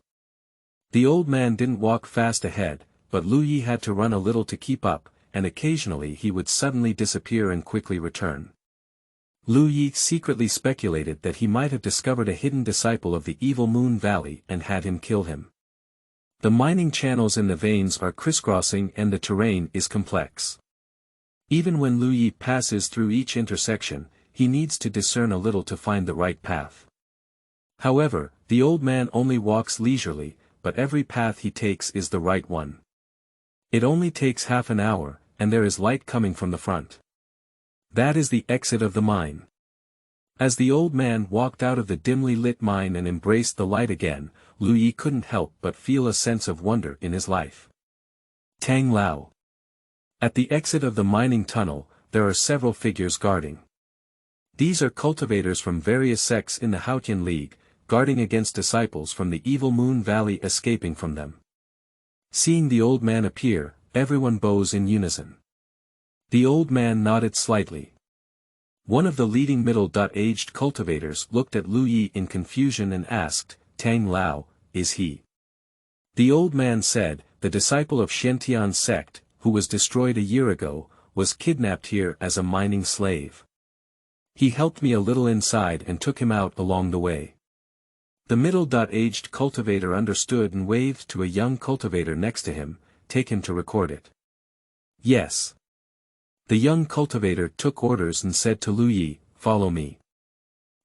The old man didn't walk fast ahead, but Lu Yi had to run a little to keep up, and occasionally he would suddenly disappear and quickly return. Lu Yi secretly speculated that he might have discovered a hidden disciple of the evil Moon Valley and had him kill him. The mining channels in the veins are crisscrossing and the terrain is complex. Even when Lu Yi passes through each intersection, he needs to discern a little to find the right path. However, the old man only walks leisurely, but every path he takes is the right one. It only takes half an hour, and there is light coming from the front. That is the exit of the mine. As the old man walked out of the dimly lit mine and embraced the light again, Lu Yi couldn't help but feel a sense of wonder in his life. Tang Lao. At the exit of the mining tunnel, there are several figures guarding. These are cultivators from various sects in the Haotian League, guarding against disciples from the evil Moon Valley escaping from them. Seeing the old man appear, everyone bows in unison. The old man nodded slightly. One of the leading middle-aged cultivators looked at Lu Yi in confusion and asked, "Tang Lao, is he?" The old man said, "The disciple of Xiantian's sect, who was destroyed a year ago, was kidnapped here as a mining slave. He helped me a little inside and took him out along the way." The middle-aged cultivator understood and waved to a young cultivator next to him, "Take him to record it." "Yes." The young cultivator took orders and said to Lu Yi, "Follow me."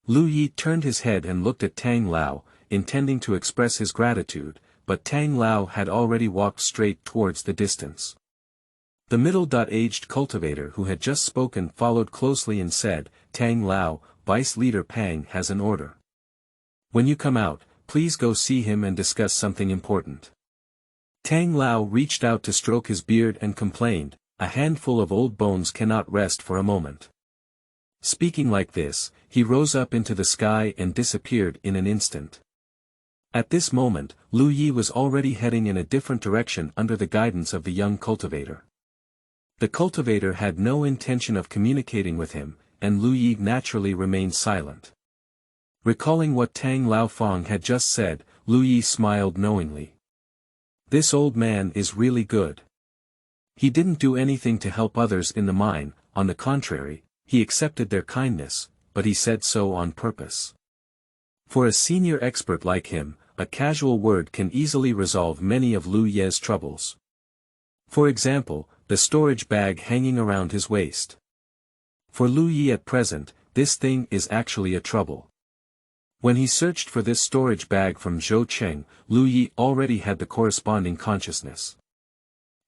Lu Yi turned his head and looked at Tang Lao, intending to express his gratitude, but Tang Lao had already walked straight towards the distance. The middle-aged cultivator who had just spoken followed closely and said, "Tang Lao, Vice Leader Pang has an order. When you come out, please go see him and discuss something important." Tang Lao reached out to stroke his beard and complained, "A handful of old bones cannot rest for a moment." Speaking like this, he rose up into the sky and disappeared in an instant. At this moment, Lu Yi was already heading in a different direction under the guidance of the young cultivator. The cultivator had no intention of communicating with him, and Lu Yi naturally remained silent. Recalling what Tang Lao Fong had just said, Lu Yi smiled knowingly. This old man is really good. He didn't do anything to help others in the mine, on the contrary, he accepted their kindness, but he said so on purpose. For a senior expert like him, a casual word can easily resolve many of Lu Ye's troubles. For example, the storage bag hanging around his waist. For Lu Yi at present, this thing is actually a trouble. When he searched for this storage bag from Zhuangsheng, Lu Yi already had the corresponding consciousness.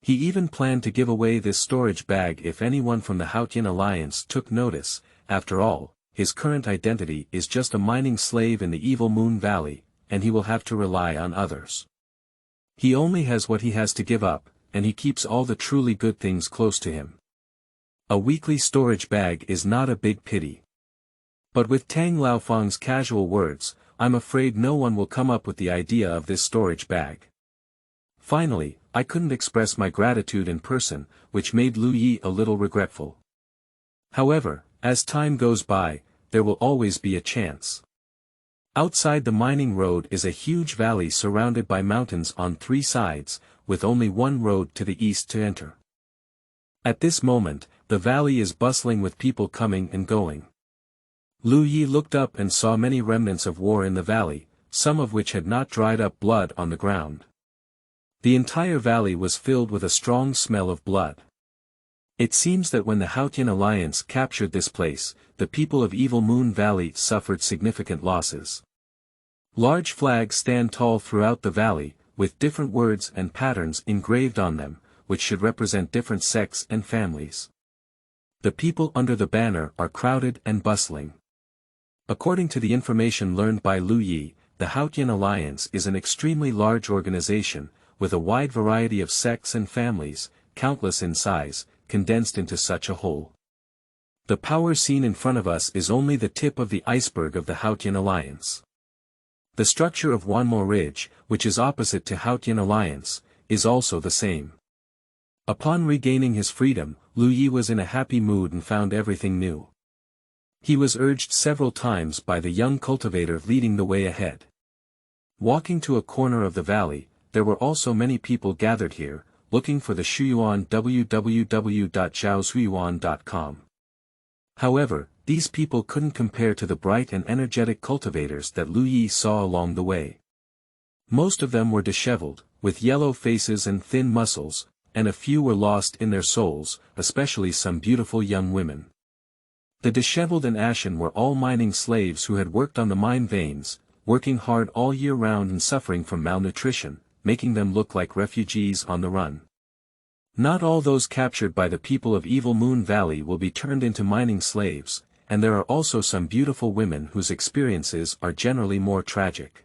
He even planned to give away this storage bag if anyone from the Haotian Alliance took notice. After all, his current identity is just a mining slave in the evil Moon Valley, and he will have to rely on others. He only has what he has to give up, and he keeps all the truly good things close to him. A weekly storage bag is not a big pity. But with Tang Laofeng's casual words, I'm afraid no one will come up with the idea of this storage bag. Finally, I couldn't express my gratitude in person, which made Lu Yi a little regretful. However, as time goes by, there will always be a chance. Outside the mining road is a huge valley surrounded by mountains on three sides, with only one road to the east to enter. At this moment, the valley is bustling with people coming and going. Lu Yi looked up and saw many remnants of war in the valley, some of which had not dried up blood on the ground. The entire valley was filled with a strong smell of blood. It seems that when the Haotian Alliance captured this place, the people of Evil Moon Valley suffered significant losses. Large flags stand tall throughout the valley, with different words and patterns engraved on them, which should represent different sects and families. The people under the banner are crowded and bustling. According to the information learned by Lu Yi, the Haotian Alliance is an extremely large organization, with a wide variety of sects and families, countless in size, condensed into such a whole. The power seen in front of us is only the tip of the iceberg of the Haotian Alliance. The structure of Wanmo Ridge, which is opposite to Haotian Alliance, is also the same. Upon regaining his freedom, Lu Yi was in a happy mood and found everything new. He was urged several times by the young cultivator leading the way ahead. Walking to a corner of the valley, there were also many people gathered here, looking for the Shuyuan www.zhaoshuyuan.com. However, these people couldn't compare to the bright and energetic cultivators that Lu Yi saw along the way. Most of them were disheveled, with yellow faces and thin muscles, and a few were lost in their souls, especially some beautiful young women. The disheveled and ashen were all mining slaves who had worked on the mine veins, working hard all year round and suffering from malnutrition, making them look like refugees on the run. Not all those captured by the people of Evil Moon Valley will be turned into mining slaves, and there are also some beautiful women whose experiences are generally more tragic.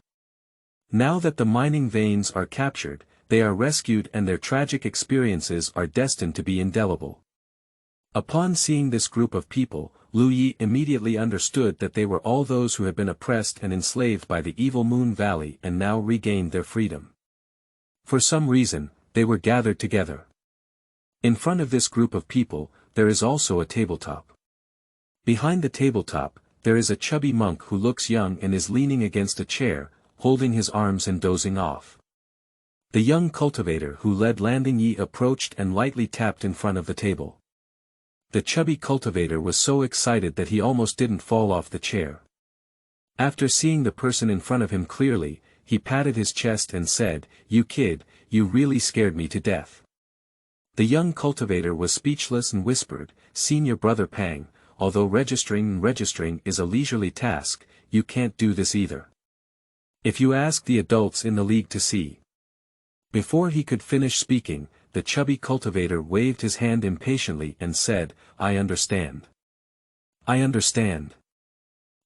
Now that the mining veins are captured, they are rescued and their tragic experiences are destined to be indelible. Upon seeing this group of people, Lu Yi immediately understood that they were all those who had been oppressed and enslaved by the evil Moon Valley and now regained their freedom. For some reason, they were gathered together. In front of this group of people, there is also a tabletop. Behind the tabletop, there is a chubby monk who looks young and is leaning against a chair, holding his arms and dozing off. The young cultivator who led Landing Yi approached and lightly tapped in front of the table. The chubby cultivator was so excited that he almost didn't fall off the chair. After seeing the person in front of him clearly, he patted his chest and said, "You kid, you really scared me to death." The young cultivator was speechless and whispered, "Senior brother Pang, although registering is a leisurely task, you can't do this either. If you ask the adults in the league to see." Before he could finish speaking, the chubby cultivator waved his hand impatiently and said, "I understand. I understand.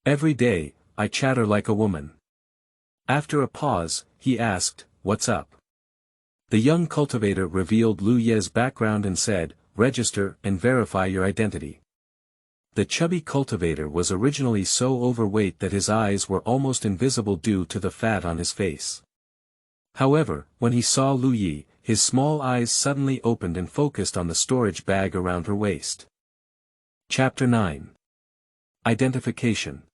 Every day, I chatter like a woman." After a pause, he asked, "What's up?" The young cultivator revealed Lu Ye's background and said, "Register and verify your identity." The chubby cultivator was originally so overweight that his eyes were almost invisible due to the fat on his face. However, when he saw Lu Yi, his small eyes suddenly opened and focused on the storage bag around her waist. Chapter 9. Identification.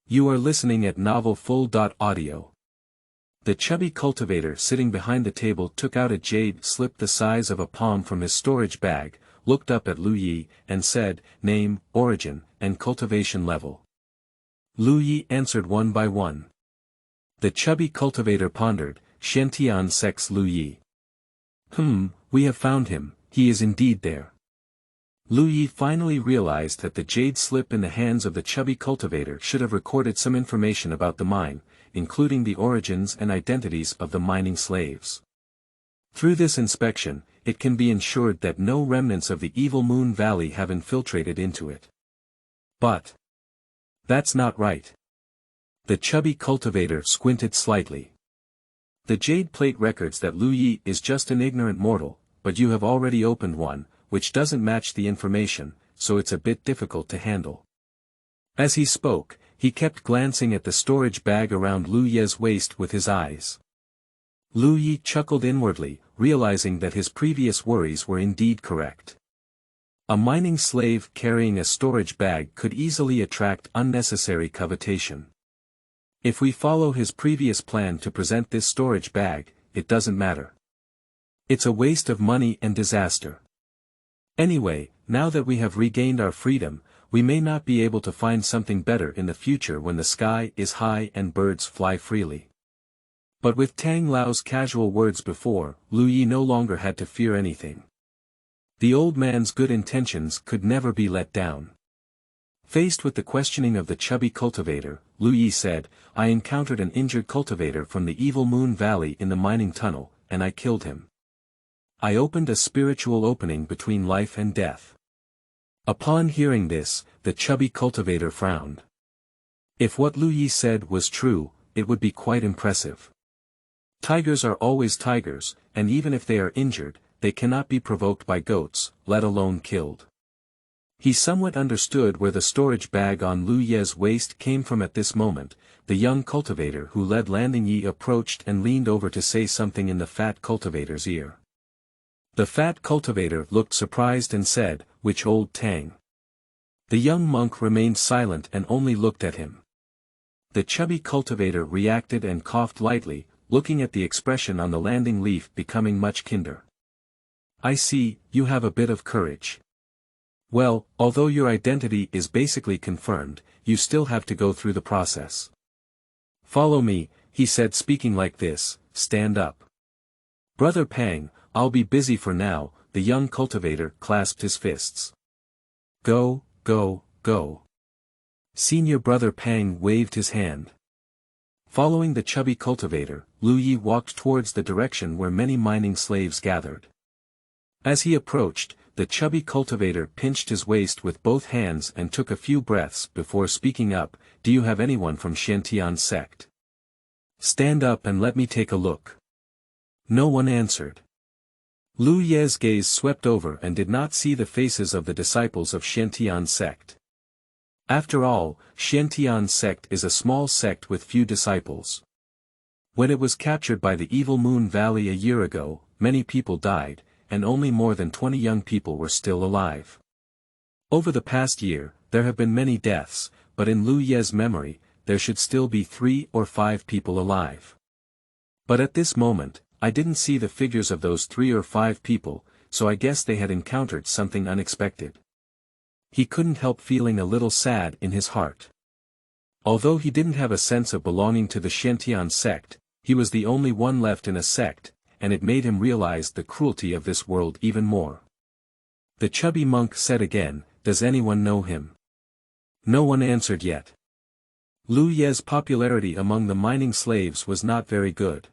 You are listening at novelfull.audio. The chubby cultivator sitting behind the table took out a jade slip the size of a palm from his storage bag, looked up at Lu Yi, and said, "Name, origin, and cultivation level." Lu Yi answered one by one. The chubby cultivator pondered, "Xiantian sect's Lu Yi. We have found him, he is indeed there." Lu Yi finally realized that the jade slip in the hands of the chubby cultivator should have recorded some information about the mine, including the origins and identities of the mining slaves. Through this inspection, it can be ensured that no remnants of the evil Moon Valley have infiltrated into it. But that's not right. The chubby cultivator squinted slightly. The jade plate records that Lu Yi is just an ignorant mortal, but you have already opened one, which doesn't match the information, so it's a bit difficult to handle. As he spoke, he kept glancing at the storage bag around Lu Ye's waist with his eyes. Lu Yi chuckled inwardly, realizing that his previous worries were indeed correct. A mining slave carrying a storage bag could easily attract unnecessary covetation. If we follow his previous plan to present this storage bag, it doesn't matter. It's a waste of money and disaster. Anyway, now that we have regained our freedom, we may not be able to find something better in the future when the sky is high and birds fly freely. But with Tang Lao's casual words before, Lu Yi no longer had to fear anything. The old man's good intentions could never be let down. Faced with the questioning of the chubby cultivator, Lu Yi said, "I encountered an injured cultivator from the evil Moon Valley in the mining tunnel, and I killed him. I opened a spiritual opening between life and death." Upon hearing this, the chubby cultivator frowned. If what Lu Yi said was true, it would be quite impressive. Tigers are always tigers, and even if they are injured, they cannot be provoked by goats, let alone killed. He somewhat understood where the storage bag on Lu Ye's waist came from at this moment. The young cultivator who led Landing Yi approached and leaned over to say something in the fat cultivator's ear. The fat cultivator looked surprised and said, "Which old Tang?" The young monk remained silent and only looked at him. The chubby cultivator reacted and coughed lightly, looking at the expression on the landing leaf becoming much kinder. "I see, you have a bit of courage. Well, although your identity is basically confirmed, you still have to go through the process. Follow me," he said, speaking like this, "stand up. Brother Pang, I'll be busy for now." The young cultivator clasped his fists. "Go, go, go." Senior brother Pang waved his hand. Following the chubby cultivator, Lu Yi walked towards the direction where many mining slaves gathered. As he approached, the chubby cultivator pinched his waist with both hands and took a few breaths before speaking up, "Do you have anyone from Xiantian sect? Stand up and let me take a look." No one answered. Lu Ye's gaze swept over and did not see the faces of the disciples of Xiantian sect. After all, Xiantian sect is a small sect with few disciples. When it was captured by the Evil Moon Valley a year ago, many people died, and only more than 20 young people were still alive. Over the past year, there have been many deaths, but in Lu Ye's memory, there should still be 3 or 5 people alive. But at this moment, I didn't see the figures of those 3 or 5 people, so I guess they had encountered something unexpected. He couldn't help feeling a little sad in his heart. Although he didn't have a sense of belonging to the Xiantian sect, he was the only one left in a sect, and it made him realize the cruelty of this world even more. The chubby monk said again, "Does anyone know him?" No one answered yet. Lu Ye's popularity among the mining slaves was not very good.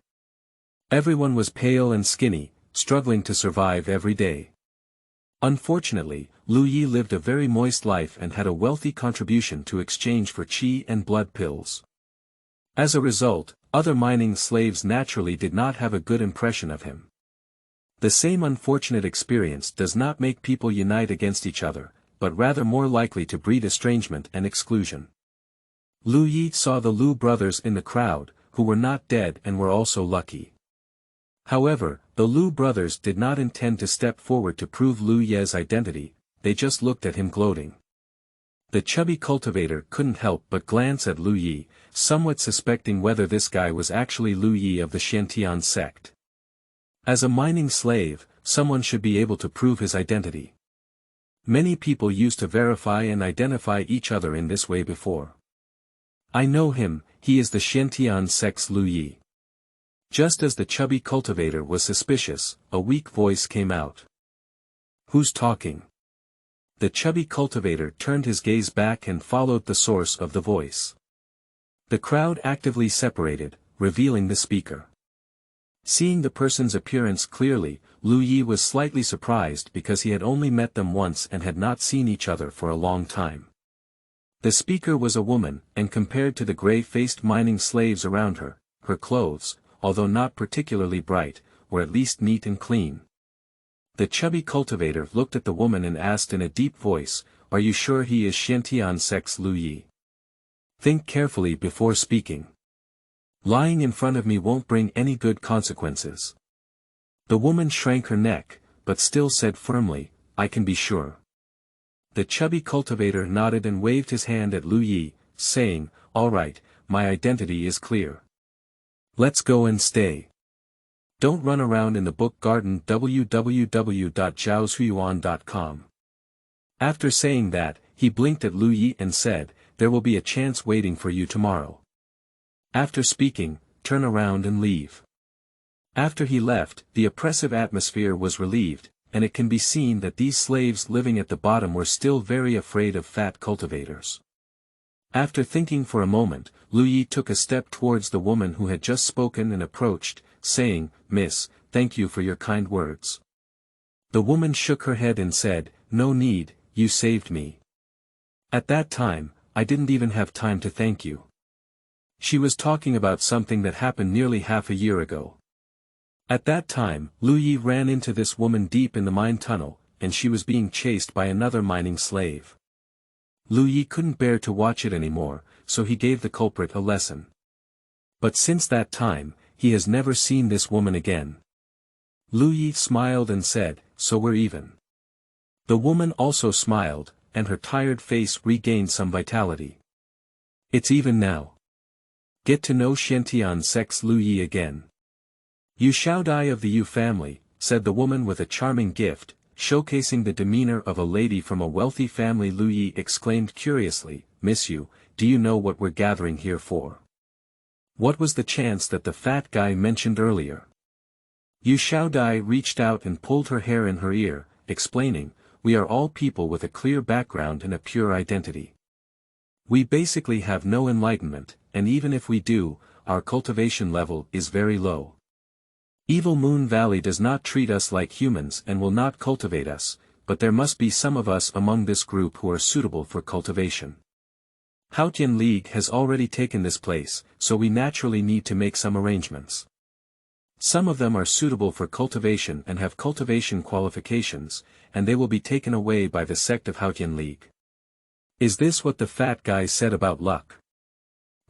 Everyone was pale and skinny, struggling to survive every day. Unfortunately, Lu Ye lived a very moist life and had a wealthy contribution to exchange for qi and blood pills. As a result, other mining slaves naturally did not have a good impression of him. The same unfortunate experience does not make people unite against each other, but rather more likely to breed estrangement and exclusion. Lu Ye saw the Lu brothers in the crowd, who were not dead and were also lucky. However, the Lu brothers did not intend to step forward to prove Lu Ye's identity, they just looked at him gloating. The chubby cultivator couldn't help but glance at Lu Ye, somewhat suspecting whether this guy was actually Lu Ye of the Xiantian sect. As a mining slave, someone should be able to prove his identity. Many people used to verify and identify each other in this way before. "I know him, he is the Xiantian sect's Lu Ye." Just as the chubby cultivator was suspicious, a weak voice came out. "Who's talking?" The chubby cultivator turned his gaze back and followed the source of the voice. The crowd actively separated, revealing the speaker. Seeing the person's appearance clearly, Lu Ye was slightly surprised because he had only met them once and had not seen each other for a long time. The speaker was a woman, and compared to the gray-faced mining slaves around her, her clothes, although not particularly bright, were at least neat and clean. The chubby cultivator looked at the woman and asked in a deep voice, "Are you sure he is Xiantian sect's Lu Ye? Think carefully before speaking. Lying in front of me won't bring any good consequences." The woman shrank her neck, but still said firmly, "I can be sure." The chubby cultivator nodded and waved his hand at Lu Ye, saying, "All right, my identity is clear. Let's go and stay. Don't run around in the book garden www.zhaoshuyuan.com." After saying that, he blinked at Lu Ye and said, "There will be a chance waiting for you tomorrow. After speaking, turn around and leave." After he left, the oppressive atmosphere was relieved, and it can be seen that these slaves living at the bottom were still very afraid of fat cultivators. After thinking for a moment, Lu Ye took a step towards the woman who had just spoken and approached, saying, "Miss, thank you for your kind words." The woman shook her head and said, "No need, you saved me. At that time, I didn't even have time to thank you." She was talking about something that happened nearly half a year ago. At that time, Lu Ye ran into this woman deep in the mine tunnel, and she was being chased by another mining slave. Lu Ye couldn't bear to watch it anymore, so he gave the culprit a lesson. But since that time, he has never seen this woman again. Lu Ye smiled and said, "So we're even." The woman also smiled, and her tired face regained some vitality. "It's even now. Get to know Xiantian sect's Lu Ye again." "You shall die of the Yu family," said the woman with a charming gift, showcasing the demeanor of a lady from a wealthy family. Lu Ye exclaimed curiously, "Miss Yu, do you know what we're gathering here for? What was the chance that the fat guy mentioned earlier?" Yu Xiaodai reached out and pulled her hair in her ear, explaining, "We are all people with a clear background and a pure identity. We basically have no enlightenment, and even if we do, our cultivation level is very low. Evil Moon Valley does not treat us like humans and will not cultivate us, but there must be some of us among this group who are suitable for cultivation. Haotian League has already taken this place, so we naturally need to make some arrangements." Some of them are suitable for cultivation and have cultivation qualifications, and they will be taken away by the sect of Haotian League. Is this what the fat guy said about luck?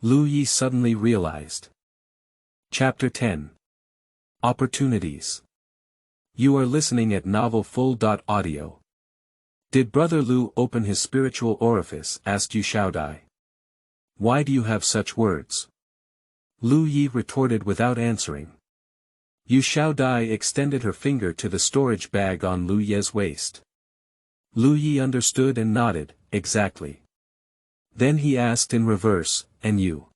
Lu Yi suddenly realized. Chapter 10. Opportunities. You are listening at novelfull.audio. Did Brother Lu open his spiritual orifice? Asked Yu Xiaodai. Why do you have such words? Lu Yi retorted without answering. Yu Xiaodai extended her finger to the storage bag on Lu Ye's waist. Lu Yi understood and nodded, exactly. Then he asked in reverse, and you?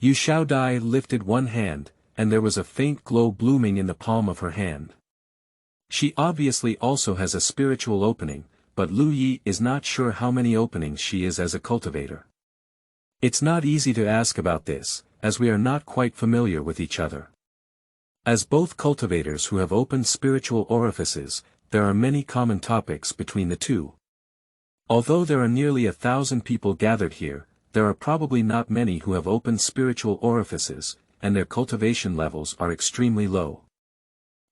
Yu Xiaodai lifted one hand, and there was a faint glow blooming in the palm of her hand. She obviously also has a spiritual opening, but Lu Yi is not sure how many openings she is as a cultivator. It's not easy to ask about this, as we are not quite familiar with each other. As both cultivators who have opened spiritual orifices, there are many common topics between the two. Although there are nearly 1,000 people gathered here, there are probably not many who have opened spiritual orifices, and their cultivation levels are extremely low.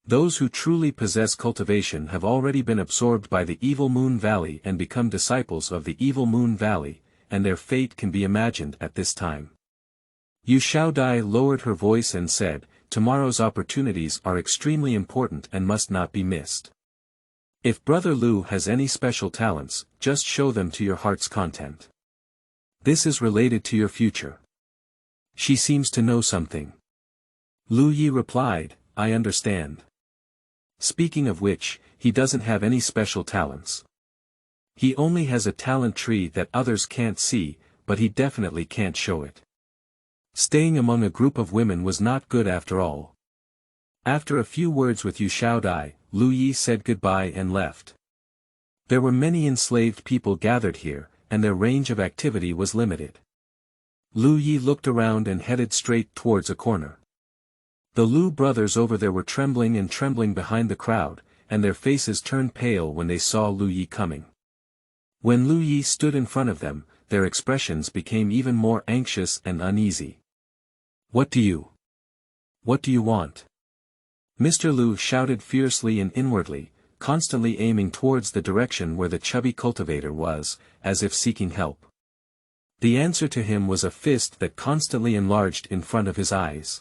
Those who truly possess cultivation have already been absorbed by the Evil Moon Valley and become disciples of the Evil Moon Valley, and their fate can be imagined at this time. Yu Xiaodai lowered her voice and said, tomorrow's opportunities are extremely important and must not be missed. If Brother Lu has any special talents, just show them to your heart's content. This is related to your future. She seems to know something. Lu Yi replied, I understand. Speaking of which, he doesn't have any special talents. He only has a talent tree that others can't see, but he definitely can't show it. Staying among a group of women was not good after all. After a few words with Yu Xiaodai, Lu Yi said goodbye and left. There were many enslaved people gathered here, and their range of activity was limited. Lu Yi looked around and headed straight towards a corner. The Lu brothers over there were trembling behind the crowd, and their faces turned pale when they saw Lu Yi coming. When Lu Yi stood in front of them, their expressions became even more anxious and uneasy. What do you want? Mr. Lu shouted fiercely and inwardly, constantly aiming towards the direction where the chubby cultivator was, as if seeking help. The answer to him was a fist that constantly enlarged in front of his eyes.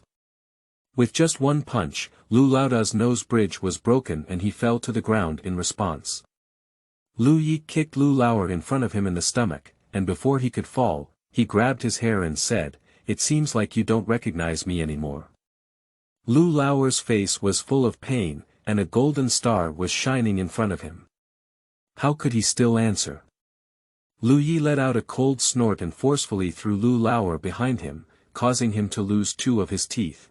With just one punch, Lu Laoda's nose bridge was broken and he fell to the ground in response. Lu Yi kicked Lu Lao in front of him in the stomach, and before he could fall, he grabbed his hair and said, it seems like you don't recognize me anymore. Lu Lao's face was full of pain, and a golden star was shining in front of him. How could he still answer? Lu Yi let out a cold snort and forcefully threw Lu Lao behind him, causing him to lose 2 of his teeth.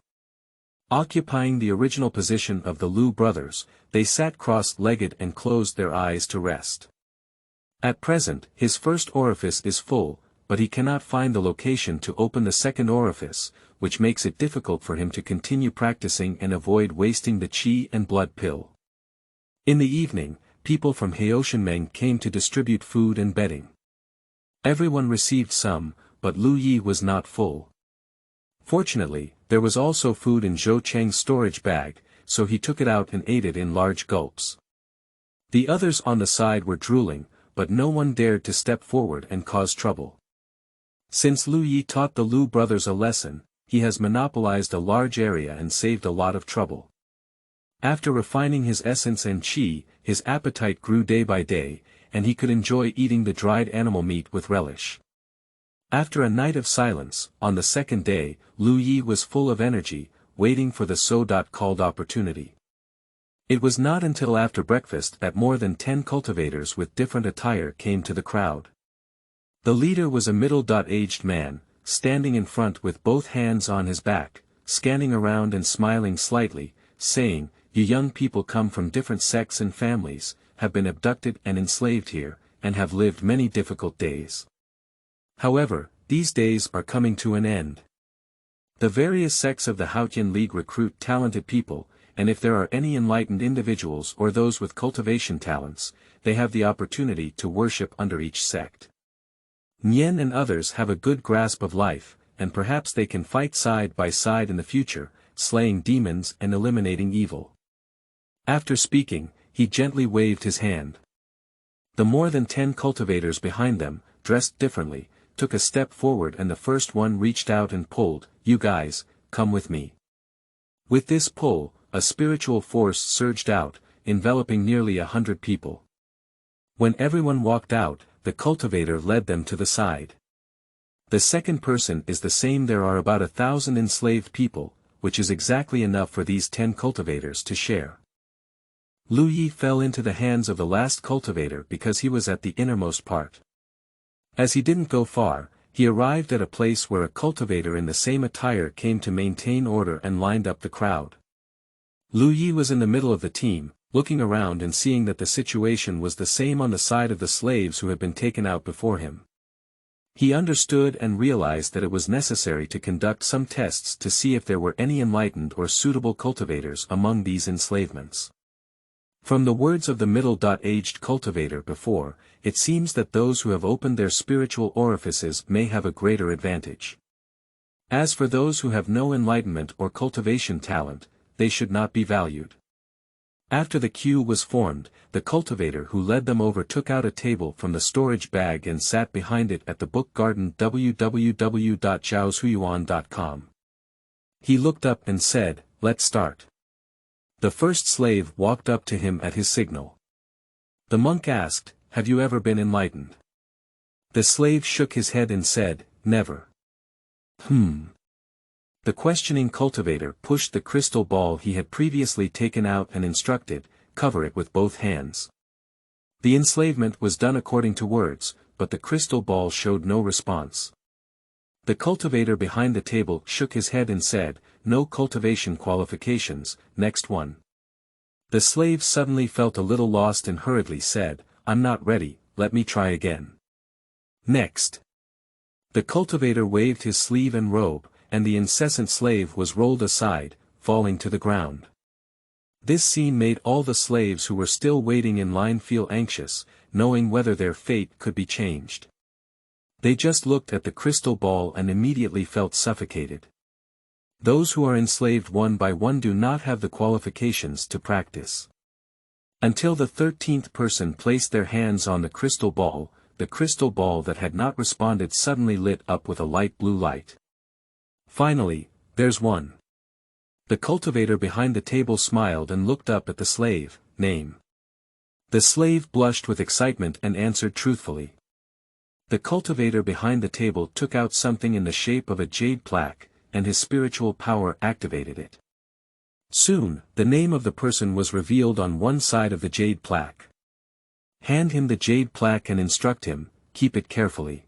Occupying the original position of the Lu brothers, they sat cross-legged and closed their eyes to rest. At present, his first orifice is full, but he cannot find the location to open the second orifice, which makes it difficult for him to continue practicing and avoid wasting the qi and blood pill. In the evening, people from Xiaomeng came to distribute food and bedding. Everyone received some, but Lu Yi was not full. Fortunately, there was also food in Zhuangsheng's storage bag, so he took it out and ate it in large gulps. The others on the side were drooling, but no one dared to step forward and cause trouble. Since Lu Yi taught the Lu brothers a lesson, he has monopolized a large area and saved a lot of trouble. After refining his essence and qi, his appetite grew day by day, and he could enjoy eating the dried animal meat with relish. After a night of silence, on the second day, Lu Yi was full of energy, waiting for the so-called opportunity. It was not until after breakfast that more than 10 cultivators with different attire came to the crowd. The leader was a middle-aged man, standing in front with both hands on his back, scanning around and smiling slightly, saying, "You young people come from different sects and families, have been abducted and enslaved here, and have lived many difficult days. However, these days are coming to an end. The various sects of the Haotian League recruit talented people, and if there are any enlightened individuals or those with cultivation talents, they have the opportunity to worship under each sect. Nian and others have a good grasp of life, and perhaps they can fight side by side in the future, slaying demons and eliminating evil. After speaking, he gently waved his hand. The more than 10 cultivators behind them, dressed differently, took a step forward, and the first one reached out and pulled, "You guys, come with me." With this pull, a spiritual force surged out, enveloping nearly 100 people. When everyone walked out, the cultivator led them to the side. The second person is the same. There are about 1,000 enslaved people, which is exactly enough for these 10 cultivators to share. Lu Yi fell into the hands of the last cultivator because he was at the innermost part. As he didn't go far, he arrived at a place where a cultivator in the same attire came to maintain order and lined up the crowd. Lu Yi was in the middle of the team, looking around and seeing that the situation was the same on the side of the slaves who had been taken out before him. He understood and realized that it was necessary to conduct some tests to see if there were any enlightened or suitable cultivators among these enslavements. From the words of the middle-aged cultivator before, it seems that those who have opened their spiritual orifices may have a greater advantage. As for those who have no enlightenment or cultivation talent, they should not be valued. After the queue was formed, the cultivator who led them over took out a table from the storage bag and sat behind it at the book garden www.zhaoshuyuan.com. He looked up and said, "Let's start." The first slave walked up to him at his signal. The monk asked, "Have you ever been enlightened?" The slave shook his head and said, "Never." The questioning cultivator pushed the crystal ball he had previously taken out and instructed, "Cover it with both hands." The enslavement was done according to words, but the crystal ball showed no response. The cultivator behind the table shook his head and said, "No cultivation qualifications, next one." The slave suddenly felt a little lost and hurriedly said, "I'm not ready, let me try again." Next. The cultivator waved his sleeve and robe, and the incessant slave was rolled aside, falling to the ground. This scene made all the slaves who were still waiting in line feel anxious, knowing whether their fate could be changed. They just looked at the crystal ball and immediately felt suffocated. Those who are enslaved one by one do not have the qualifications to practice. Until the 13th person placed their hands on the crystal ball that had not responded suddenly lit up with a light blue light. Finally, there's one. The cultivator behind the table smiled and looked up at the slave, "Name." The slave blushed with excitement and answered truthfully. The cultivator behind the table took out something in the shape of a jade plaque, and his spiritual power activated it. Soon, the name of the person was revealed on one side of the jade plaque. Hand him the jade plaque and instruct him, "Keep it carefully.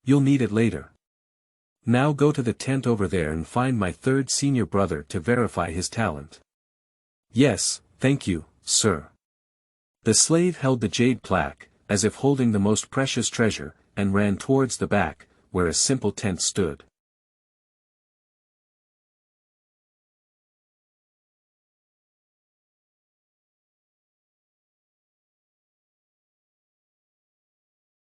You'll need it later. Now go to the tent over there and find my third senior brother to verify his talent." "Yes, thank you, sir." The slave held the jade plaque, as if holding the most precious treasure, and ran towards the back, where a simple tent stood.